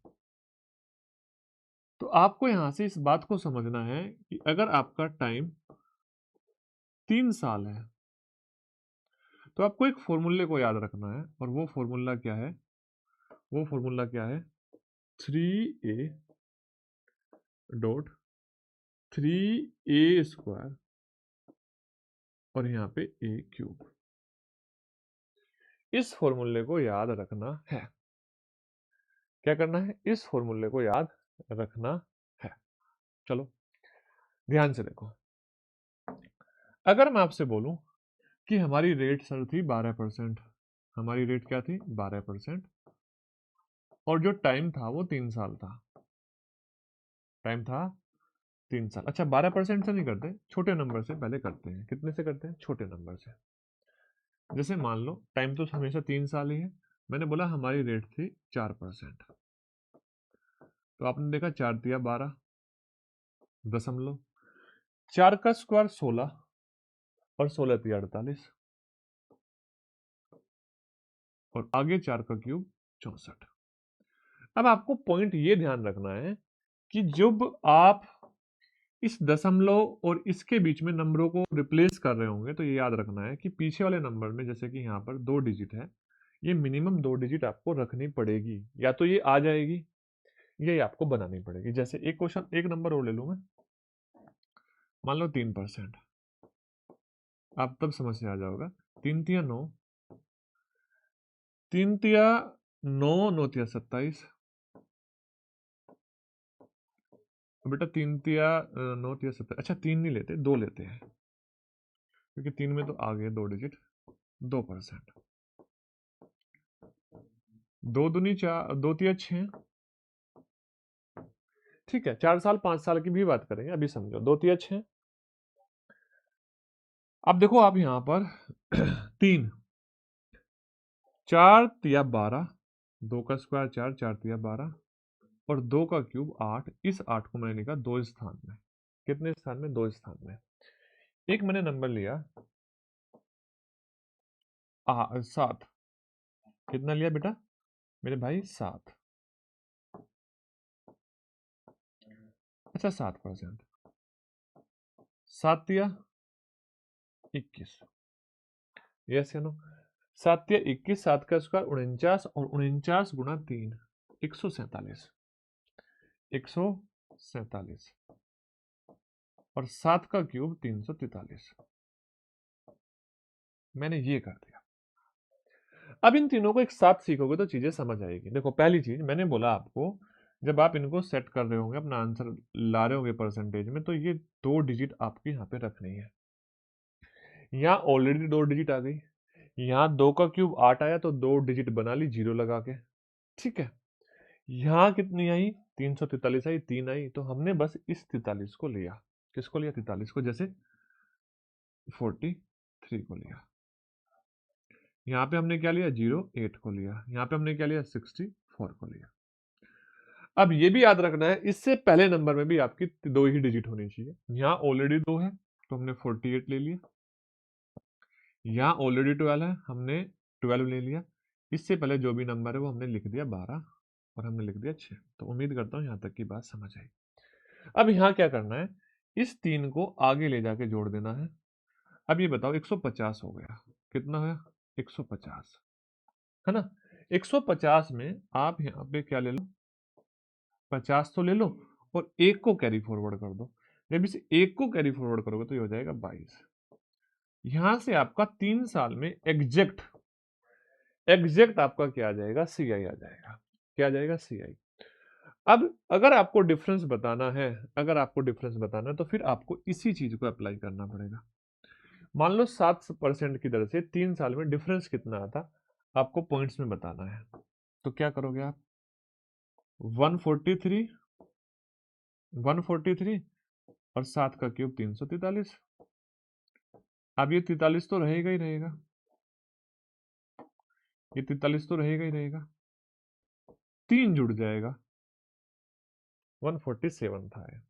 [SPEAKER 1] तो आपको यहाँ से इस बात को समझना है कि अगर आपका टाइम 3 साल है तो आपको एक फॉर्मूले को याद रखना है, और वो फॉर्मूला क्या है, वो फॉर्मूला क्या है, 3a.3a² और यहाँ पे a³। इस फॉर्मूले को याद रखना है। क्या करना है, इस फॉर्मूले को याद रखना है। चलो ध्यान से देखो, अगर मैं आपसे बोलूं कि हमारी रेट सर थी 12%, हमारी रेट क्या थी 12%, और जो टाइम था वो 3 साल था, टाइम था 3 साल। अच्छा 12% से नहीं करते, छोटे नंबर से पहले करते हैं। कितने से करते हैं, छोटे नंबर से। जैसे मान लो टाइम तो हमेशा 3 साल ही है, मैंने बोला हमारी रेट थी 4%, तो आपने देखा 4 तिया 12 दशमलव, 4 का स्क्वायर 16 और 16 तिया 48, और आगे 4 का क्यूब 64। अब आपको पॉइंट ये ध्यान रखना है कि जब आप इस दशमलव और इसके बीच में नंबरों को रिप्लेस कर रहे होंगे तो ये याद रखना है कि पीछे वाले नंबर में, जैसे कि यहाँ पर 2 डिजिट है, ये मिनिमम 2 डिजिट आपको रखनी पड़ेगी, या तो ये आ जाएगी या ये आपको बनानी पड़ेगी। जैसे एक क्वेश्चन, एक नंबर और ले लूँ मैं, मान लो 3%, आप तब समझ से आ जाओगा। 3 तिया 9, 3 तिया 9, 9 तिया 27, बेटा 3 तिया 9 तिया 27, अच्छा 3 नहीं लेते, 2 लेते हैं, क्योंकि 3 में तो आ गए 2 डिजिट, 2%। 2 दूनी 4, 2 तिया 6, ठीक है। 4 साल 5 साल की भी बात करेंगे, अभी समझो। 2 तिया 6, अब देखो आप यहां पर 3, 4 तिया 12, 2 का स्क्वायर 4, 4 तिया 12, और 2 का क्यूब 8। इस 8 को मैंने लिखा 2 स्थान में। कितने स्थान में, 2 स्थान में। एक मैंने नंबर लिया 7, कितना लिया बेटा मेरे भाई, 7। अच्छा 7%, 7 तिया 21, यस या नो। 7 तिया 21, 7 का स्क्वायर 49, और 49 गुणा 3, 147, 147, और 7 का क्यूब 343। मैंने ये कर दिया। अब इन तीनों को एक साथ सीखोगे तो चीजें समझ आएगी। देखो पहली चीज मैंने बोला आपको, जब आप इनको सेट कर रहे होंगे, अपना आंसर ला रहे होंगे परसेंटेज में, तो ये 2 डिजिट आपको यहाँ पे रखनी है। यहाँ ऑलरेडी 2 डिजिट आ गई, यहाँ 2 का क्यूब 8 आया, तो 2 डिजिट बना ली जीरो लगा के, ठीक है। यहाँ कितनी आई, 343 आई, 3 आई, तो हमने बस इस 43 को लिया। किसको लिया, 43 को। जैसे 43 को लिया, यहाँ पे हमने क्या लिया, 08 को लिया, यहाँ पे हमने क्या लिया, 64 को लिया। अब ये भी याद रखना है, इससे पहले नंबर में भी आपकी 2 ही डिजिट होनी चाहिए। यहाँ ऑलरेडी 2 है तो हमने 48 ले लिया, यहाँ ऑलरेडी 12 है, हमने 12 ले लिया। इससे पहले जो भी नंबर है वो हमने लिख दिया 12, और हमने लिख दिया 6। तो उम्मीद करता हूँ यहाँ तक की बात समझ आई। अब यहाँ क्या करना है, इस 3 को आगे ले जाके जोड़ देना है। अब ये बताओ 150 हो गया, कितना हुआ, 150, है ना। 150 में आप यहाँ पे क्या ले लो, 50 तो ले लो, और 1 को कैरी फॉरवर्ड कर दो। जब इस 1 को कैरी फॉरवर्ड करोगे तो ये हो जाएगा 22। यहां से आपका 3 साल में एग्जैक्ट आपका क्या आ जाएगा, सीआई आ जाएगा। क्या आ जाएगा, सीआई। अब अगर आपको डिफरेंस बताना है, तो फिर आपको इसी चीज को अप्लाई करना पड़ेगा। मान लो 7% की दर से 3 साल में डिफरेंस कितना आता, आपको पॉइंट्स में बताना है। तो क्या करोगे आप, 143, 143 और 7 का क्यूब 343। अब ये 43 तो रहेगा ही रहेगा, ये 43 तो रहेगा ही रहेगा, 3 जुड़ जाएगा, 147 था ये,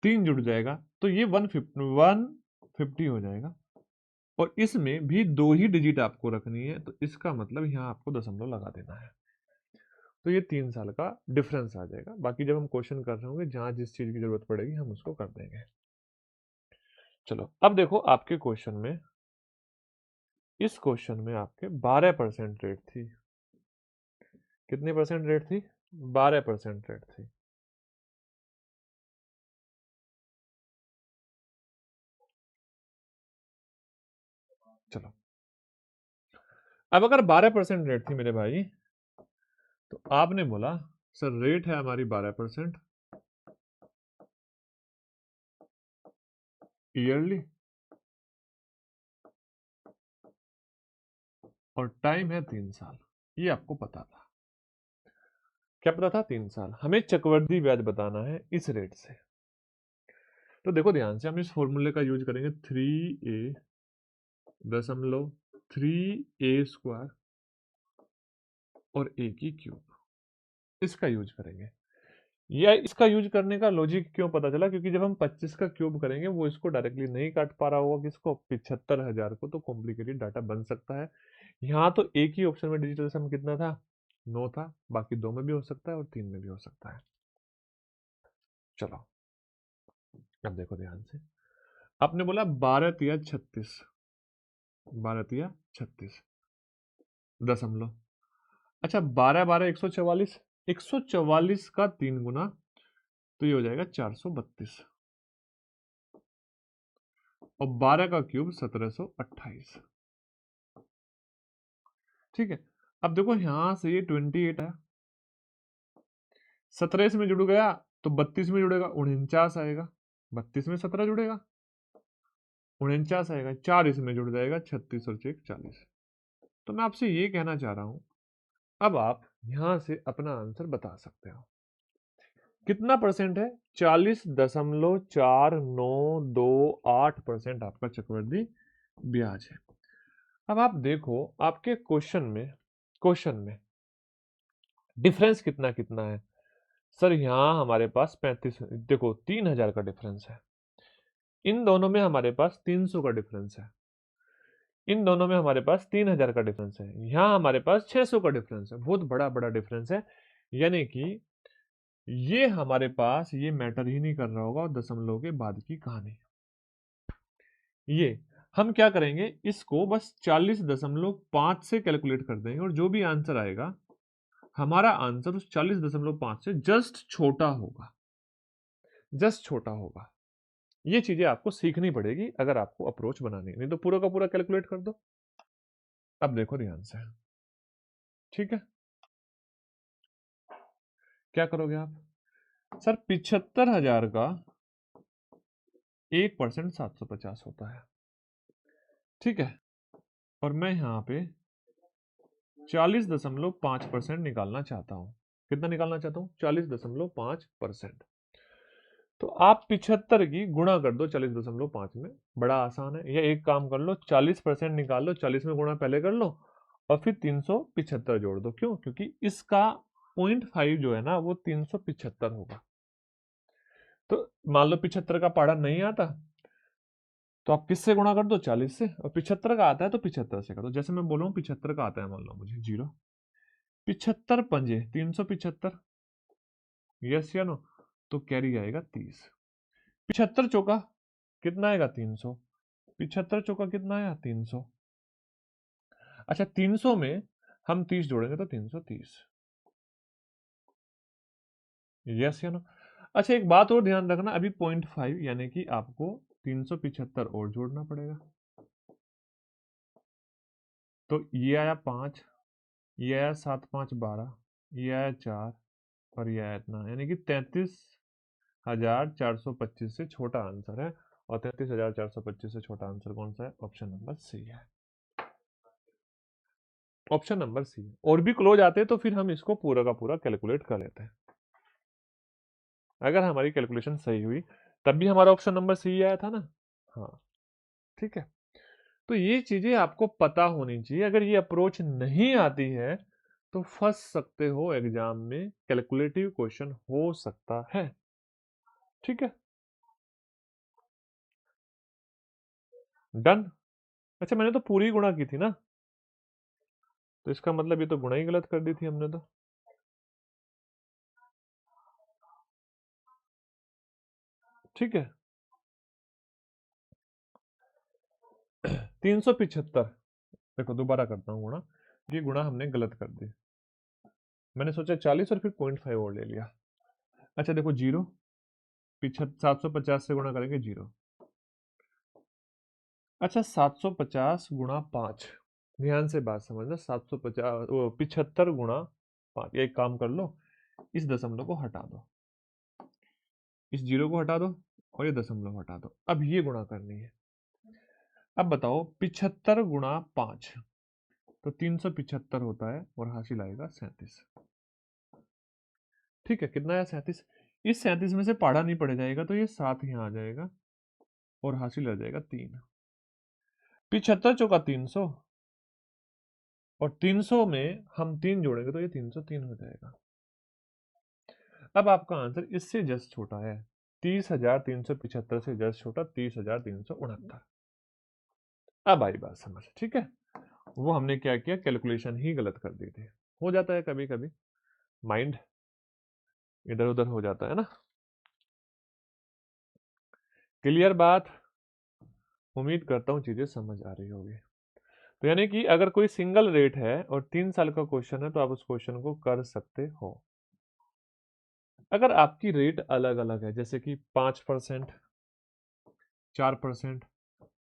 [SPEAKER 1] 3 जुड़ जाएगा तो ये 150 हो जाएगा। और इसमें भी 2 ही डिजिट आपको रखनी है, तो इसका मतलब यहाँ आपको दशमलव लगा देना है। तो ये 3 साल का डिफरेंस आ जाएगा। बाकी जब हम क्वेश्चन कर रहे होंगे, जहां जिस चीज की जरूरत पड़ेगी हम उसको कर देंगे। चलो अब देखो आपके क्वेश्चन में, इस क्वेश्चन में आपके 12% रेट थी। कितनी परसेंट रेट थी, 12% रेट थी। चलो अब अगर 12% रेट थी मेरे भाई, तो आपने बोला सर रेट है हमारी 12% ईयरली और टाइम है 3 साल। ये आपको पता था। क्या पता था? 3 साल। हमें चक्रवृद्धि ब्याज बताना है इस रेट से। तो देखो ध्यान से, हम इस फॉर्मूले का यूज करेंगे 3a.3a² और a की क्यूब, इसका यूज करेंगे। या इसका यूज करने का लॉजिक क्यों पता चला? क्योंकि जब हम 25 का क्यूब करेंगे वो इसको डायरेक्टली नहीं काट पा रहा होगा, किसको? 75,000 को। तो कॉम्प्लिकेटेड डाटा बन सकता है। यहाँ तो एक ही ऑप्शन में डिजिटल सम कितना था? 9 था। बाकी 2 में भी हो सकता है और 3 में भी हो सकता है। चलो अब देखो ध्यान से, आपने बोला 12 तिया 36, 12 तिया 36 दशमलव। अच्छा, 12 12 144, 144 का 3 गुना, तो ये हो जाएगा 432 और 12 का क्यूब 1728। ठीक है। अब देखो यहां से ये 28 है, 17 में जुड़ गया तो 32 में जुड़ेगा, 49 आएगा। 32 में 17 जुड़ेगा, 49 आएगा। 4 इसमें जुड़ जाएगा, 36 और 6 40। तो मैं आपसे ये कहना चाह रहा हूं, अब आप यहां से अपना आंसर बता सकते हो। कितना परसेंट है? 40.4928% आपका चक्रवृद्धि ब्याज है। अब आप देखो आपके क्वेश्चन में डिफरेंस कितना कितना है। सर यहाँ हमारे पास 35, देखो 3,000 का डिफरेंस है। इन दोनों में हमारे पास 300 का डिफरेंस है। इन दोनों में हमारे पास 3,000 का डिफरेंस है। यहाँ हमारे पास 600 का डिफरेंस है। बहुत बड़ा बड़ा डिफरेंस है। यानी कि ये हमारे पास ये मैटर ही नहीं कर रहा होगा। और दशमलव के बाद की कहानी, ये हम क्या करेंगे, इसको बस 40.5 से कैलकुलेट कर देंगे और जो भी आंसर आएगा, हमारा आंसर उस 40.5 से जस्ट छोटा होगा, जस्ट छोटा होगा। ये चीजें आपको सीखनी पड़ेगी अगर आपको अप्रोच बनानी है, नहीं तो पूरा का पूरा कैलकुलेट कर दो। अब देखो ध्यान से, ठीक है, क्या करोगे आप? सर 75,000 का 1% 750 होता है, ठीक है। और मैं यहाँ पे 40.5% निकालना चाहता हूँ। कितना निकालना चाहता हूँ? 40.5%। तो आप 75 की गुणा कर दो 40.5 में। बड़ा आसान है। या एक काम कर लो, 40% निकाल लो, 40 में गुणा पहले कर लो और फिर 375 जोड़ दो। क्यों? क्योंकि इसका 0.5 जो है ना वो 375 होगा। तो मान लो 75 का पहाड़ा नहीं आता, तो आप किससे गुणा कर दो? 40 से। और 75 का आता है तो 75 से कर दो। जैसे मैं बोल रहा हूँ 75 का आता है, मान लो मुझे 0, 75 पंजे 375, यस या नो? तो कैरी आएगा 30। 75 चौका कितना आएगा? 300। 75 चौका कितना आया? 300। अच्छा, 300 में हम 30 जोड़ेंगे तो 330, यस या नो? अच्छा, एक बात और ध्यान रखना, अभी 0.5 यानी कि आपको 375 और जोड़ना पड़ेगा। तो ये आया 5, ये आया 7 5 12, ये आया 4 और ये आया इतना, यानी कि 33,425 से छोटा आंसर है। और 33,425 से छोटा आंसर कौन सा है? ऑप्शन नंबर सी है। ऑप्शन नंबर सी है। और भी क्लोज आते हैं तो फिर हम इसको पूरा का पूरा कैलकुलेट कर लेते हैं। अगर हमारी कैलकुलेशन सही हुई तब भी हमारा ऑप्शन नंबर सी आया था ना। हाँ, ठीक है। तो ये चीजें आपको पता होनी चाहिए। अगर ये अप्रोच नहीं आती है तो फंस सकते हो एग्जाम में, कैलकुलेटिव क्वेश्चन हो सकता है, ठीक है। डन। अच्छा, मैंने तो पूरी गुणा की थी ना, तो इसका मतलब ये तो गुणा ही गलत कर दी थी हमने तो। ठीक है। 375, देखो दोबारा करता हूँ गुणा। ये गुणा हमने गलत कर दी। मैंने सोचा 40 और फिर 0.5 और ले लिया। अच्छा देखो, 0, 750 से गुणा करेंगे 0। अच्छा, 750 गुणा 5, ध्यान से बात समझना, 750 75 गुणा 5। एक काम कर लो, इस दशमलव को हटा दो, इस जीरो को हटा दो और ये दशमलव हटा दो। अब ये गुणा करनी है। अब बताओ 75 गुणा 5 तो 375 होता है और हासिल आएगा 37। ठीक है, कितना है 37। इस 37 में से पहाड़ा नहीं पड़ जाएगा तो ये 7 यहाँ आ जाएगा और हासिल आ जाएगा 3। 75 चौका 300 और 300 में हम 3 जोड़ेंगे तो ये 303 हो जाएगा। अब आपका आंसर इससे जस्ट छोटा है, 30,375 से जस्ट छोटा 30,369। अब आई बात समझ, ठीक है। वो हमने क्या किया, कैलकुलेशन ही गलत कर दी थी। हो जाता है कभी कभी, माइंड इधर उधर हो जाता है ना। क्लियर बात, उम्मीद करता हूँ चीजें समझ आ रही होगी। तो यानी कि अगर कोई सिंगल रेट है और 3 साल का क्वेश्चन है तो आप उस क्वेश्चन को कर सकते हो। अगर आपकी रेट अलग अलग है, जैसे कि 5%, 4%,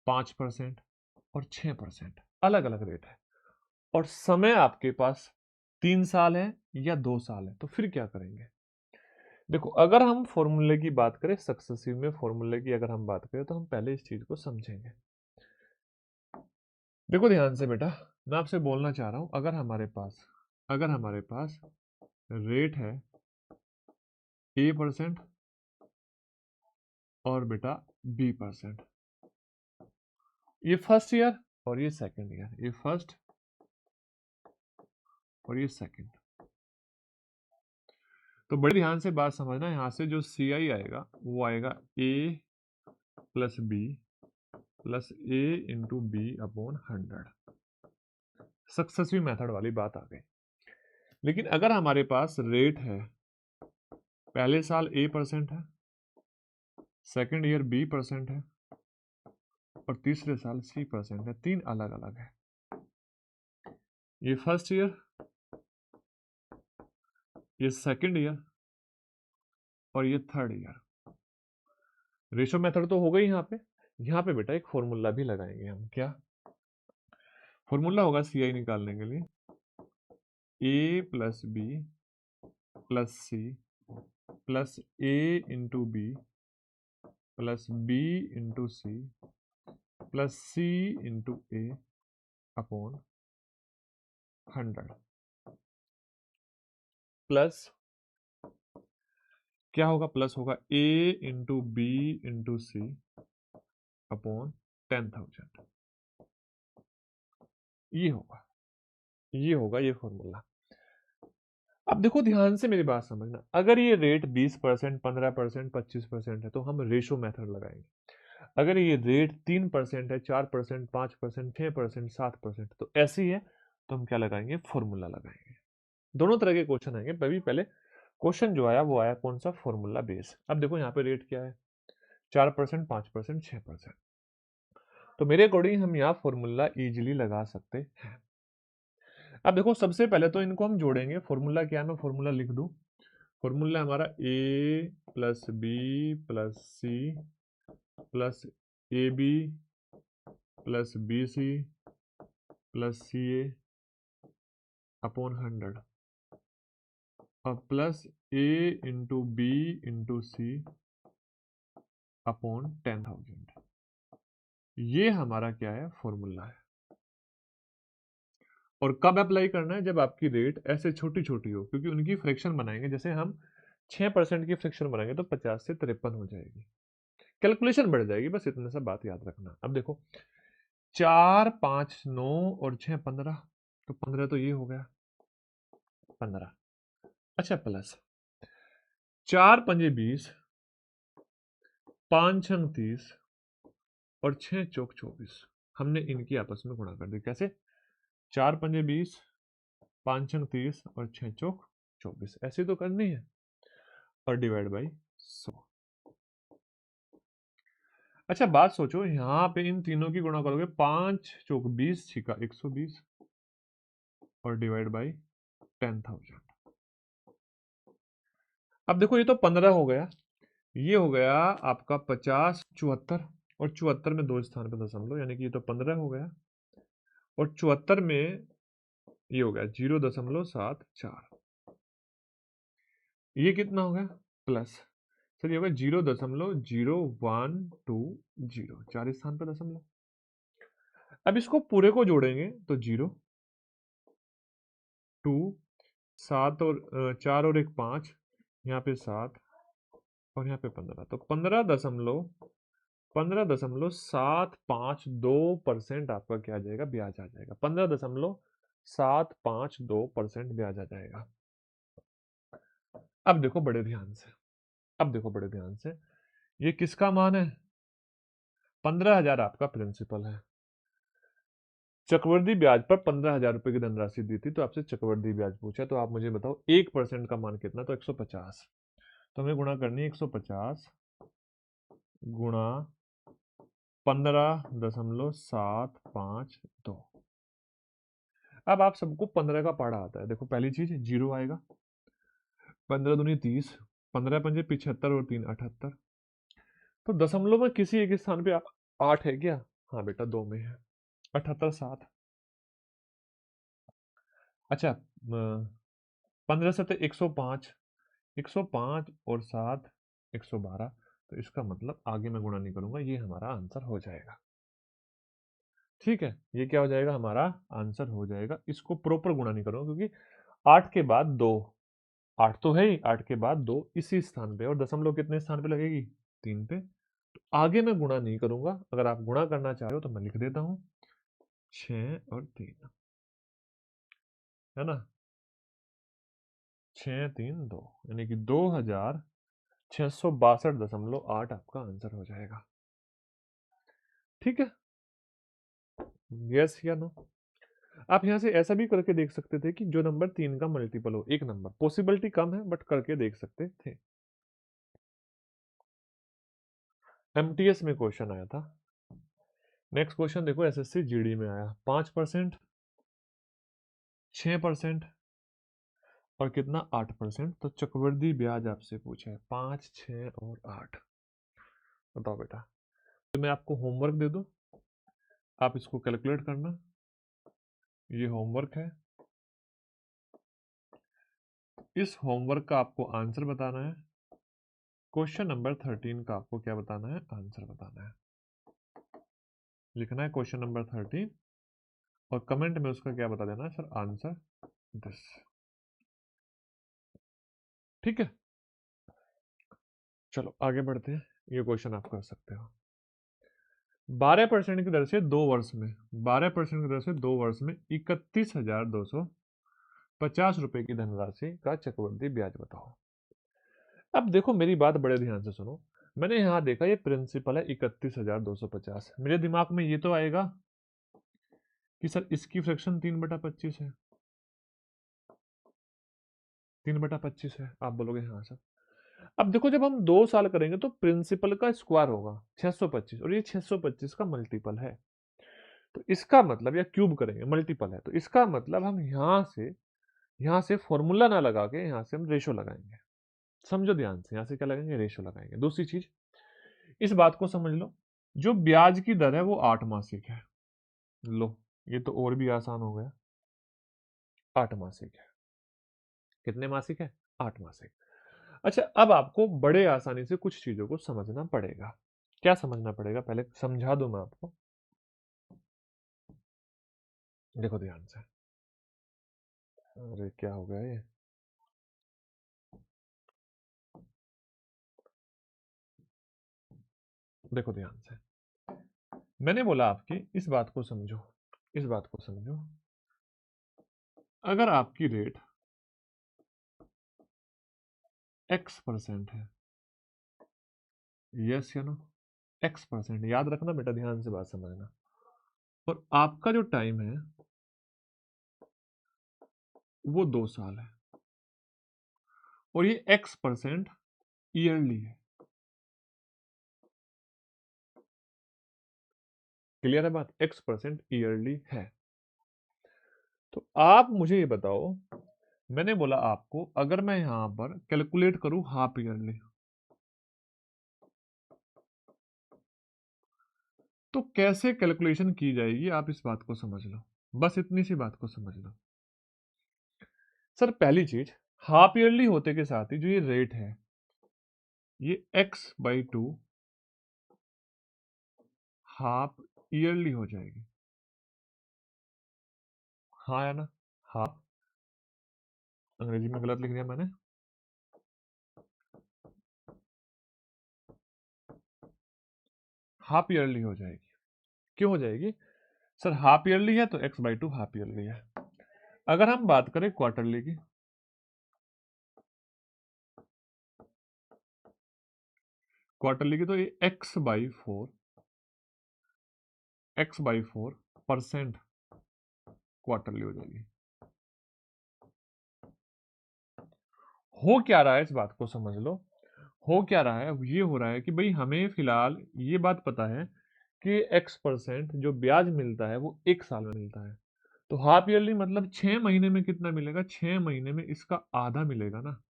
[SPEAKER 1] 5% और 6%, अलग अलग रेट है, और समय आपके पास 3 साल है या 2 साल है, तो फिर क्या करेंगे। देखो, अगर हम फॉर्मूले की बात करें, सक्सेसिव में फॉर्मूले की अगर हम बात करें, तो हम पहले इस चीज को समझेंगे। देखो ध्यान से बेटा, मैं आपसे बोलना चाह रहा हूं, अगर हमारे पास रेट है A% और बेटा B%, ये फर्स्ट ईयर और ये सेकंड ईयर, ये फर्स्ट और ये सेकंड। तो बड़े ध्यान से बात समझना, यहां से जो CI आएगा वो आएगा A plus B plus A into B upon 100। Successive method वाली बात आ गई। लेकिन अगर हमारे पास रेट है, पहले साल A% है, सेकंड ईयर B% है और तीसरे साल C% है, 3 अलग अलग है। ये फर्स्ट ईयर, ये सेकंड ईयर और ये थर्ड ईयर। रेशो मेथड तो हो गई। यहाँ पे बेटा एक फॉर्मूला भी लगाएंगे हम। क्या फॉर्मूला होगा CI निकालने के लिए, A plus B plus C plus A into B plus B into C plus C into A upon 100 plus क्या होगा, प्लस होगा A into B into C upon 10,000। ये होगा ये फॉर्मूला। अब देखो ध्यान से मेरी बात समझना, अगर ये रेट 20%, 15%, 25% है तो हम रेशो मेथड लगाएंगे। अगर ये रेट 3% है, 4%, 5%, 6%, 7%, तो ऐसी है तो हम क्या लगाएंगे, फॉर्मूला लगाएंगे। दोनों तरह के क्वेश्चन आएंगे। पहले क्वेश्चन जो आया वो आया कौन सा, फॉर्मूला बेस। अब देखो यहाँ पे रेट क्या है, 4%, 5%, 6%। तो मेरे अकॉर्डिंग हम यहाँ फॉर्मूला इजीली लगा सकते हैं। अब देखो सबसे पहले तो इनको हम जोड़ेंगे। फॉर्मूला क्या है, मैं फॉर्मूला लिख दूं। फॉर्मूला हमारा A plus B plus C plus AB plus BC plus CA upon 100 और plus A into B into C upon 10,000। ये हमारा क्या है, फॉर्मूला है। और कब अप्लाई करना है, जब आपकी रेट ऐसे छोटी छोटी हो, क्योंकि उनकी फ्रैक्शन बनाएंगे। जैसे हम 6% की फ्रैक्शन बनाएंगे तो 50 से 53 हो जाएगी, कैलकुलेशन बढ़ जाएगी। बस इतना सा बात याद रखना। अब देखो 4, 5, 9 और 6, 15, तो 15 तो ये हो गया 15। अच्छा, प्लस 4 पंजे 20, 5 छंग 30 और 6 चौक 24। हमने इनकी आपस में गुणा कर दी। कैसे, 4 पंजे 20, 5 छंग 30 और 6 चौक 24, ऐसे तो करनी है, और डिवाइड बाई 100। अच्छा बात सोचो, यहाँ पे इन तीनों की गुणा करोगे, 5 चौक 20 छिका 120 और डिवाइड बाई 10,000। अब देखो ये तो 15 हो गया, ये हो गया आपका 50, 74 और 74 में 2 स्थान पे दशमलव, यानी कि ये तो 15 हो गया। और 74 में ये हो गया 0.74, ये कितना हो गया प्लस, सर ये होगा 0.0120, 4 स्थान पर दशमलव। अब इसको पूरे को जोड़ेंगे तो 0, 2, 7 और 4 और 1 5, यहाँ पे 7 और यहाँ पे 15, तो 15.752% आपका क्या आ जाएगा, ब्याज आ जाएगा। 15.752% ब्याज आ जाएगा। अब देखो बड़े ध्यान से, ये किसका मान है, 15,000 आपका प्रिंसिपल है। चक्रवृद्धि ब्याज पर 15,000 रुपए की धनराशि दी थी, तो आपसे चक्रवृद्धि ब्याज पूछा, तो आप मुझे बताओ 1% का मान कितना, तो 150, तो हमें गुणा करनी है 150 गुणा 15.752। अब आप सबको 15 का पढ़ा आता है, देखो पहली चीज 0 आएगा, 15 दूनी 30, 15 पंजे 75 और 3 78, तो दशमलव में किसी एक स्थान पे 8 है क्या, हाँ बेटा 2 में है, 78 7। अच्छा 15 से 105, 105 और 7 112, तो इसका मतलब आगे मैं गुणा नहीं करूंगा, ये हमारा आंसर हो जाएगा। ठीक है, ये क्या हो जाएगा, हमारा आंसर हो जाएगा। इसको प्रॉपर गुणा नहीं करूंगा क्योंकि 8 के बाद 2, 8 तो है ही, 8 के बाद 2 इसी स्थान पे, और दशमलव कितने स्थान पे लगेगी, 3 पे, तो आगे मैं गुणा नहीं करूंगा। अगर आप गुणा करना चाह रहे हो तो मैं लिख देता हूं 6 और 3, है ना, 6 3 2, यानी कि 2662.8 आपका आंसर हो जाएगा। ठीक है, यस या नो। आप यहां से ऐसा भी करके देख सकते थे कि जो नंबर 3 का मल्टीपल हो, एक नंबर, पॉसिबिलिटी कम है बट करके देख सकते थे। एमटीएस में क्वेश्चन आया था। नेक्स्ट क्वेश्चन देखो, एसएससी जीडी में आया, 5%, 6% और कितना 8%, तो चक्रवृद्धि ब्याज आपसे पूछा है 5 6 और 8। बताओ बेटा, तो मैं आपको होमवर्क दे दूं, आप इसको कैलकुलेट करना, ये होमवर्क है। इस होमवर्क का आपको आंसर बताना है, क्वेश्चन नंबर 13 का आपको क्या बताना है, आंसर बताना है। लिखना है क्वेश्चन नंबर 13 और कमेंट में उसका क्या बता देना है, सर आंसर दिस। ठीक है, चलो आगे बढ़ते हैं। ये क्वेश्चन आप कर सकते हो। 12% की दर से 2 वर्ष में, 12% की दर से 2 वर्ष में 31,250 रुपए की धनराशि का चक्रवृद्धि ब्याज बताओ। अब देखो मेरी बात बड़े ध्यान से सुनो, मैंने यहां देखा ये प्रिंसिपल है 31,250, मेरे दिमाग में ये तो आएगा कि सर इसकी फ्रैक्शन 3/25 है, 3/25 है। आप बोलोगे हाँ सर। अब देखो जब हम 2 साल करेंगे तो प्रिंसिपल का स्क्वायर होगा 625, और ये 625 का मल्टीपल है, तो इसका मतलब, या क्यूब करेंगे, मल्टीपल है, तो इसका मतलब हम यहां से फॉर्मूला ना लगा के यहां से हम रेशो लगाएंगे। समझो ध्यान से, यहां से क्या लगाएंगे, रेशो लगाएंगे। दूसरी चीज, इस बात को समझ लो, जो ब्याज की दर है वो 8 मासिक है। लो ये तो और भी आसान हो गया, 8 मासिक है। कितने मासिक है, 8 मासिक। अच्छा, अब आपको बड़े आसानी से कुछ चीजों को समझना पड़ेगा। क्या समझना पड़ेगा, पहले समझा दूं मैं आपको। देखो ध्यान से, अरे क्या हो गया ये, देखो ध्यान से, मैंने बोला आपकी इस बात को समझो, इस बात को समझो। अगर आपकी रेट x% है, यस या नो, x%, याद रखना बेटा, ध्यान से बात समझना, और आपका जो टाइम है वो 2 साल है, और ये x% ईयरली है। क्लियर है बात, x% ईयरली है। तो आप मुझे ये बताओ, मैंने बोला आपको अगर मैं यहां पर कैलकुलेट करूं हाफ ईयरली, तो कैसे कैलकुलेशन की जाएगी, आप इस बात को समझ लो। बस इतनी सी बात को समझ लो। सर पहली चीज, हाफ ईयरली होते के साथ ही जो ये रेट है ये x/2 हाफ ईयरली हो जाएगी। हाँ या ना? हाफ, अंग्रेजी में गलत लिख दिया मैंने। हाफ ईयरली हो जाएगी। क्यों हो जाएगी? सर हाफ ईयरली है तो x/2 हाफ ईयरली है। अगर हम बात करें क्वार्टरली की, तो ये x/4% क्वार्टरली हो जाएगी। हो क्या रहा है इस बात को समझ लो। हो क्या रहा है, ये हो रहा है कि भाई हमें फिलहाल ये बात पता है कि x% जो ब्याज मिलता है वो 1 साल में मिलता है। तो हाफ ईयरली मतलब 6 महीने में कितना मिलेगा? 6 महीने में इसका आधा मिलेगा ना।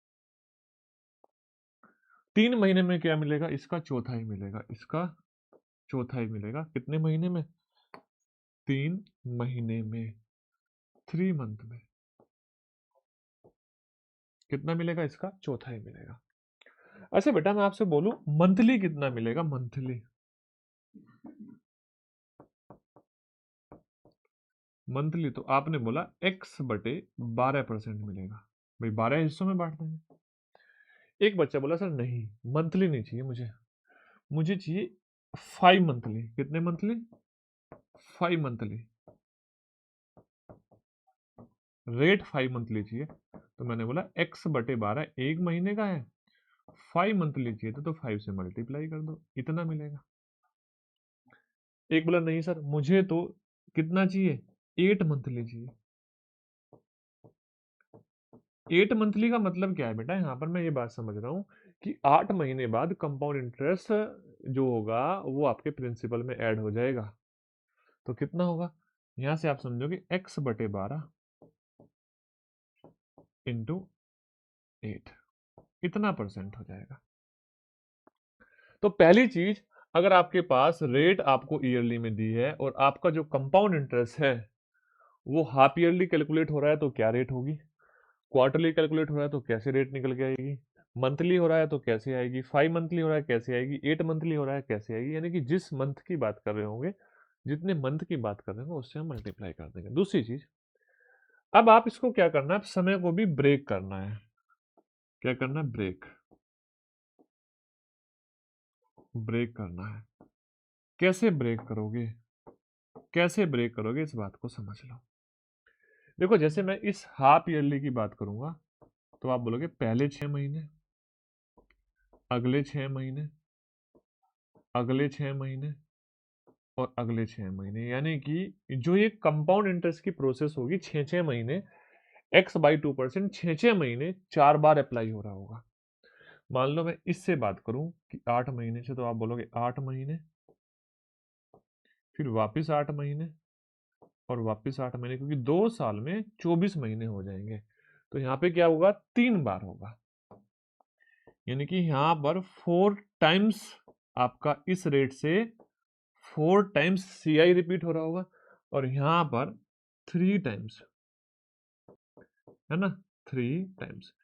[SPEAKER 1] 3 महीने में क्या मिलेगा? इसका चौथाई मिलेगा। इसका चौथाई मिलेगा कितने महीने में? 3 महीने में, 3 मंथ में कितना मिलेगा? इसका चौथाई मिलेगा। अच्छा बेटा मैं आपसे बोलूं मंथली कितना मिलेगा? मंथली, मंथली तो आपने बोला x/12% मिलेगा। भाई 12 हिस्सों में बांट देंगे। एक बच्चा बोला सर नहीं मंथली नहीं चाहिए मुझे, मुझे चाहिए 5 मंथली। कितने मंथली? 5 मंथली। रेट 5 मंथली चाहिए। तो मैंने बोला x/12 1 महीने का है, 5 मंथली चाहिए तो 5 से मल्टीप्लाई कर दो, इतना मिलेगा। एक बोला नहीं सर मुझे तो कितना चाहिए? 8 मंथली चाहिए। 8 मंथली का मतलब क्या है बेटा? यहां पर मैं ये बात समझ रहा हूं कि 8 महीने बाद कंपाउंड इंटरेस्ट जो होगा वो आपके प्रिंसिपल में ऐड हो जाएगा। तो कितना होगा? यहां से आप समझोगे x/12 इंटू 8, इतना परसेंट हो जाएगा। तो पहली चीज, अगर आपके पास रेट आपको ईयरली में दी है और आपका जो कंपाउंड इंटरेस्ट है वो हाफ ईयरली कैलकुलेट हो रहा है तो क्या रेट होगी? क्वार्टरली कैलकुलेट हो रहा है तो कैसे रेट निकल के आएगी? मंथली हो रहा है तो कैसे आएगी? 5 मंथली हो रहा है कैसे आएगी? 8 मंथली हो रहा है कैसे आएगी? यानी कि जिस मंथ की बात कर रहे होंगे, जितने मंथ की बात कर रहे होंगे उससे हम मल्टीप्लाई कर देंगे। दूसरी चीज, अब आप इसको क्या करना है? समय को भी ब्रेक करना है। क्या करना है? ब्रेक, ब्रेक करना है। कैसे ब्रेक करोगे? कैसे ब्रेक करोगे इस बात को समझ लो। देखो जैसे मैं इस हाफ ईयरली की बात करूंगा तो आप बोलोगे पहले 6 महीने, अगले 6 महीने, अगले 6 महीने और अगले 6 महीने, यानी कि जो ये कंपाउंड इंटरेस्ट की प्रोसेस होगी 6 6 महीने, x/2% 6 6 महीने 4 बार अप्लाई हो रहा होगा। मान लो मैं इससे बात करूं कि 8 महीने से, तो आप बोलोगे 8 महीने, फिर वापिस 8 महीने और वापिस 8 महीने, क्योंकि 2 साल में 24 महीने हो जाएंगे। तो यहाँ पे क्या होगा? 3 बार होगा। यानी कि यहाँ पर 4 टाइम्स आपका इस रेट से 4 टाइम्स CI रिपीट हो रहा होगा और यहाँ पर 3 टाइम्स, है ना, 3 टाइम्स।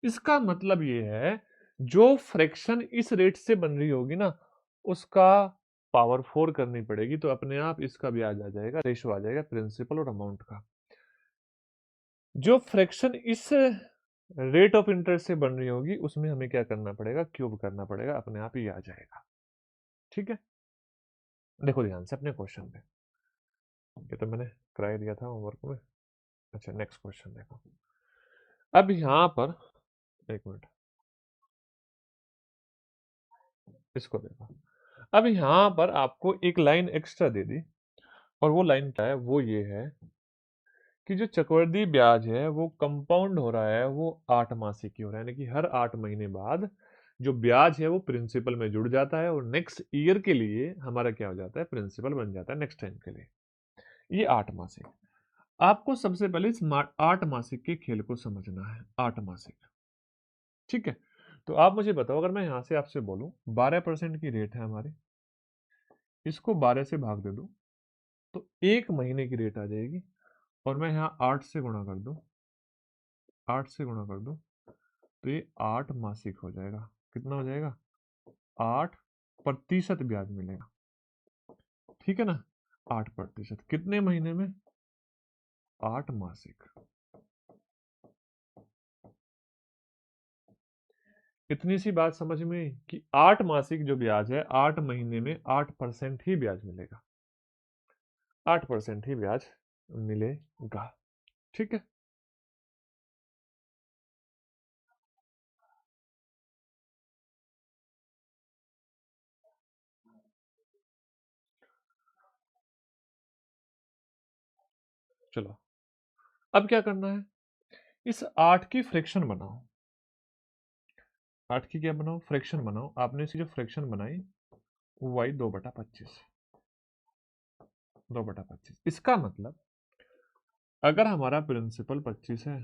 [SPEAKER 1] इसका मतलब ये है जो फ्रैक्शन इस रेट से बन रही होगी ना उसका पावर 4 करनी पड़ेगी, तो अपने आप इसका ब्याज आ जाएगा, रेशो आ जाएगा प्रिंसिपल और अमाउंट का। जो फ्रैक्शन इस रेट ऑफ इंटरेस्ट से बन रही होगी उसमें हमें क्या करना पड़ेगा? क्यूब करना पड़ेगा, अपने आप ही आ जाएगा। ठीक है, देखो ध्यान से अपने क्वेश्चन पे। ये तो मैंने कराई दिया था होमवर्क में। अच्छा नेक्स्ट क्वेश्चन देखो। अब यहां पर एक मिनट, इसको देखो। अब यहां पर आपको एक लाइन एक्स्ट्रा दे दी और वो लाइन क्या है? वो ये है कि जो चक्रवृद्धि ब्याज है वो कंपाउंड हो रहा है, वो 8 मासिक हो रहा है, यानी कि हर 8 महीने बाद जो ब्याज है वो प्रिंसिपल में जुड़ जाता है और नेक्स्ट ईयर के लिए हमारा क्या हो जाता है? प्रिंसिपल बन जाता है नेक्स्ट टाइम के लिए। ये 8 मासिक। आपको सबसे पहले इस 8 मासिक के खेल को समझना है। 8 मासिक, ठीक है। तो आप मुझे बताओ, अगर मैं यहां से आपसे बोलूं 12% की रेट है हमारी, इसको 12 से भाग दे दूं तो 1 महीने की रेट आ जाएगी। और मैं यहाँ 8 से गुणा कर दूं, 8 से गुणा कर दूं, तो ये 8 मासिक हो जाएगा। कितना हो जाएगा? 8% ब्याज मिलेगा। ठीक है ना? 8%। कितने महीने में? 8 मासिक। इतनी सी बात समझ में कि 8 मासिक जो ब्याज है, 8 महीने में 8% ही ब्याज मिलेगा। 8% ही ब्याज मिलेगा। ठीक है? चलो, अब क्या करना है? इस 8 की फ्रैक्शन बनाओ। 8 की क्या बनाओ? फ्रैक्शन बनाओ। आपने इसकी जो फ्रैक्शन बनाई वो आई 2/25। 2/25। इसका मतलब अगर हमारा प्रिंसिपल 25 है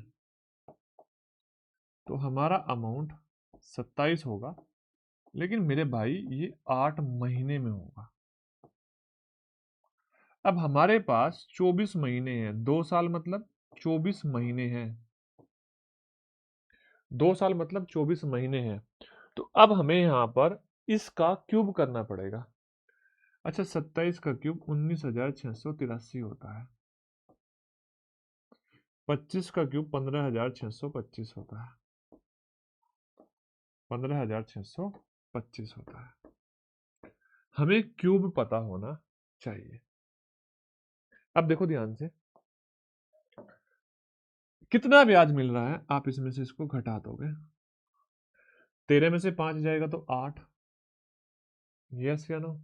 [SPEAKER 1] तो हमारा अमाउंट 27 होगा, लेकिन मेरे भाई ये 8 महीने में होगा। अब हमारे पास 24 महीने हैं। 2 साल मतलब 24 महीने हैं। 2 साल मतलब 24 महीने हैं। तो अब हमें यहां पर इसका क्यूब करना पड़ेगा। अच्छा, 27 का क्यूब 19,683 होता है। 25 का क्यूब 15,625 होता है। 15,625 होता है। हमें क्यूब पता होना चाहिए। अब देखो ध्यान से, कितना ब्याज मिल रहा है, आप इसमें से इसको घटा दोगे। 13 में से 5 जाएगा तो 8। यस या नो?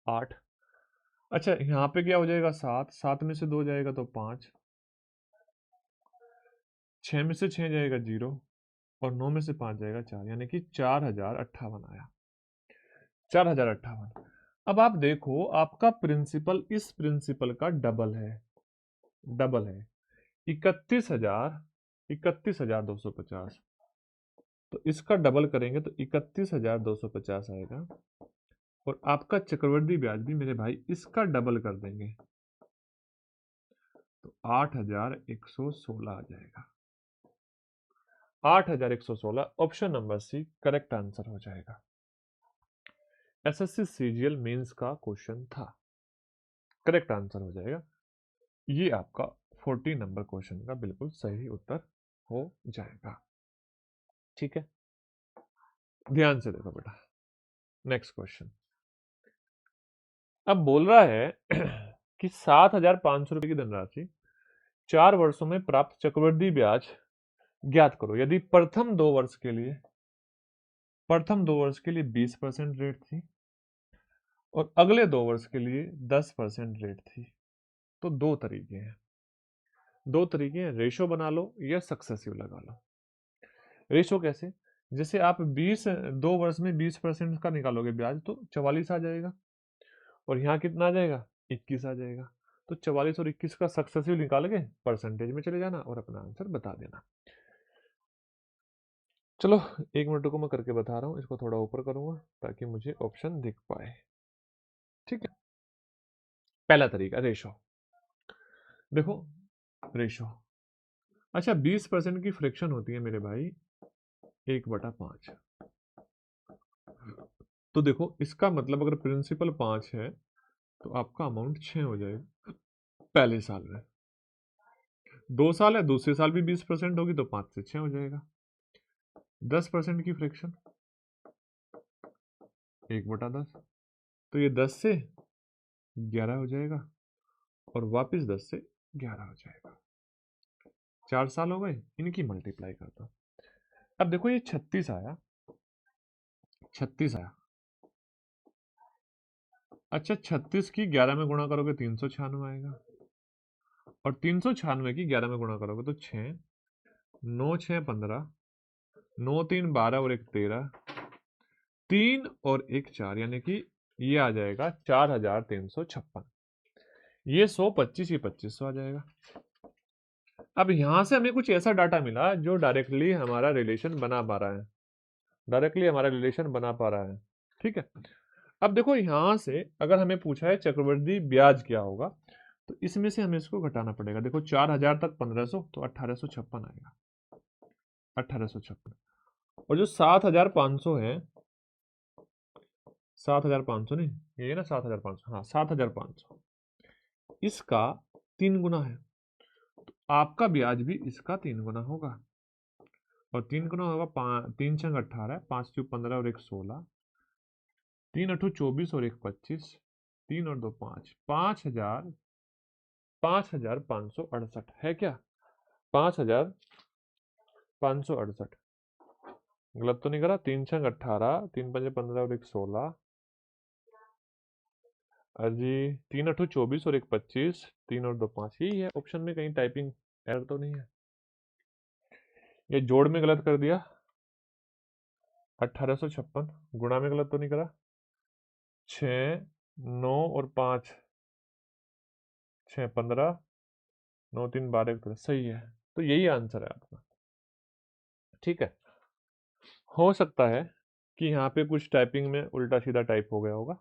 [SPEAKER 1] 8। अच्छा, यहाँ पे क्या हो जाएगा? 7। 7 में से 2 जाएगा तो 5। 6 में से 6 जाएगा 0। और 9 में से 5 जाएगा 4, यानी कि 4,058 आया। 4,058। अब आप देखो, आपका प्रिंसिपल इस प्रिंसिपल का डबल है। डबल है। 31,250। तो इसका डबल करेंगे तो 31,250 आएगा। और आपका चक्रवृद्धि ब्याज भी मेरे भाई इसका डबल कर देंगे तो 8,116 आ जाएगा। 8,116 option number C correct answer हो जाएगा। एसएससी सीजीएल मेंस का क्वेश्चन था। करेक्ट आंसर हो जाएगा। ये आपका 40 नंबर क्वेश्चन का बिल्कुल सही उत्तर हो जाएगा। ठीक है, ध्यान से देखो बेटा। Next question. अब बोल रहा है कि 7,500 रुपए की धनराशि 4 वर्षों में प्राप्त चक्रवृद्धि ब्याज ज्ञात करो। यदि प्रथम 2 वर्ष के लिए 20% रेट थी और अगले 2 वर्ष के लिए 10% रेट थी, तो दो तरीके हैं। रेशो बना लो या सक्सेसिव लगा लो। रेशो कैसे? जैसे आप 2 वर्ष में 20% का निकालोगे ब्याज तो 44 आ जाएगा, और यहाँ कितना आ जाएगा? 21 आ जाएगा। तो 44 और 21 का सक्सेसिव निकाल के परसेंटेज में चले जाना और अपना आंसर बता देना। चलो 1 मिनट को मैं करके बता रहा हूँ। इसको थोड़ा ऊपर करूंगा ताकि मुझे ऑप्शन दिख पाए। ठीक है, पहला तरीका रेशो। देखो, रेशो। अच्छा, 20% की फ्रैक्शन होती है मेरे भाई 1/5। तो देखो, इसका मतलब अगर प्रिंसिपल 5 है तो आपका अमाउंट 6 हो जाएगा पहले साल में। 2 साल है, दूसरे साल भी 20% होगी तो 5 से 6 हो जाएगा। 10% की फ्रैक्शन 1/10, तो ये 10 से 11 हो जाएगा और वापस 10 से 11 हो जाएगा। 4 साल हो गए, इनकी मल्टीप्लाई करता हूं। अब देखो, ये 36 आया। 36 आया। अच्छा, 36 की 11 में गुणा करोगे 396 आएगा, और 396 की 11 में गुणा करोगे तो 6। 9 6 15, 9 3 12 और 1 13, 3 और 1 4, यानी कि ये आ जाएगा 4,356। ये 125, ये 2500 आ जाएगा। अब यहां से हमें कुछ ऐसा डाटा मिला जो डायरेक्टली हमारा रिलेशन बना पा रहा है। ठीक है। अब देखो, यहां से अगर हमें पूछा है चक्रवृद्धि ब्याज क्या होगा, तो इसमें से हमें इसको घटाना पड़ेगा। देखो 4000 तक 1500, तो 1856 आएगा, 1856। और जो 7500 है, 7500 नहीं, ये है ना 7500, हाँ 7500, इसका 3 गुना है, तो आपका ब्याज भी इसका 3 गुना होगा। और 3 गुना होगा, 3 छंग 18, 5 चू 15 और 1 16, 3 अठू 24 और 1 25, 3 और 2 5, 5568 है क्या? 5568, गलत तो नहीं करा? 3 छंग 18, 3 पंजे 15 और 1 16, अजी 3 अठू 24 और 1 25, 3 और 2 5, यही है ऑप्शन में, कहीं टाइपिंग एरर तो नहीं है? ये जोड़ में गलत कर दिया, 1856, गुणा में गलत तो नहीं करा? 6 9 और 5, 6 15, 9 3 12, सही है। तो यही आंसर है आपका, ठीक है। हो सकता है कि यहाँ पे कुछ टाइपिंग में उल्टा सीधा टाइप हो गया होगा,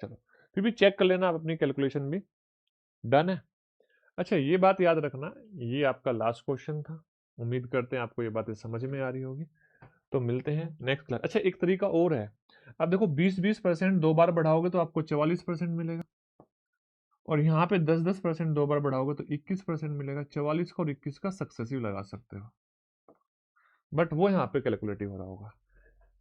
[SPEAKER 1] चलो फिर भी चेक कर लेना आप अपनी कैलकुलेशन भी। डन है। अच्छा ये बात याद रखना, ये आपका लास्ट क्वेश्चन था। उम्मीद करते हैं आपको ये बातें समझ में आ रही होगी। तो मिलते हैं नेक्स्ट क्लास। अच्छा एक तरीका और है, अब देखो 20-20% 2 बार बढ़ाओगे तो आपको 44% मिलेगा, और यहाँ पे 10-10% 2 बार बढ़ाओगे तो 21% मिलेगा। 44 का और 21 का सक्सेसिव लगा सकते हो, बट वो यहाँ पे कैलकुलेटिव हो रहा होगा।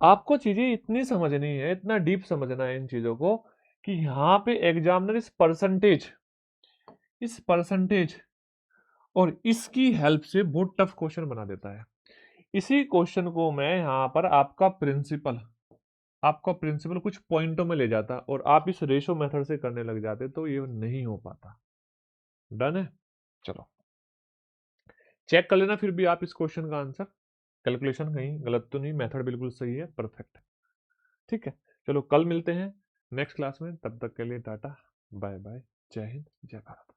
[SPEAKER 1] आपको चीजें इतनी समझनी है, इतना डीप समझना है इन चीजों को, कि यहाँ पे एग्जामिनर इस परसेंटेज और इसकी हेल्प से बहुत टफ क्वेश्चन बना देता है। इसी क्वेश्चन को मैं यहाँ पर आपका प्रिंसिपल कुछ पॉइंटों में ले जाता और आप इस रेशो मेथड से करने लग जाते, तो ये नहीं हो पाता। डन है। चलो चेक कर लेना फिर भी आप इस क्वेश्चन का आंसर, कैलकुलेशन कहीं गलत तो नहीं, मेथड बिल्कुल सही है, परफेक्ट है, ठीक है। चलो कल मिलते हैं नेक्स्ट क्लास में, तब तक के लिए टाटा बाय बाय, जय हिंद जय भारत।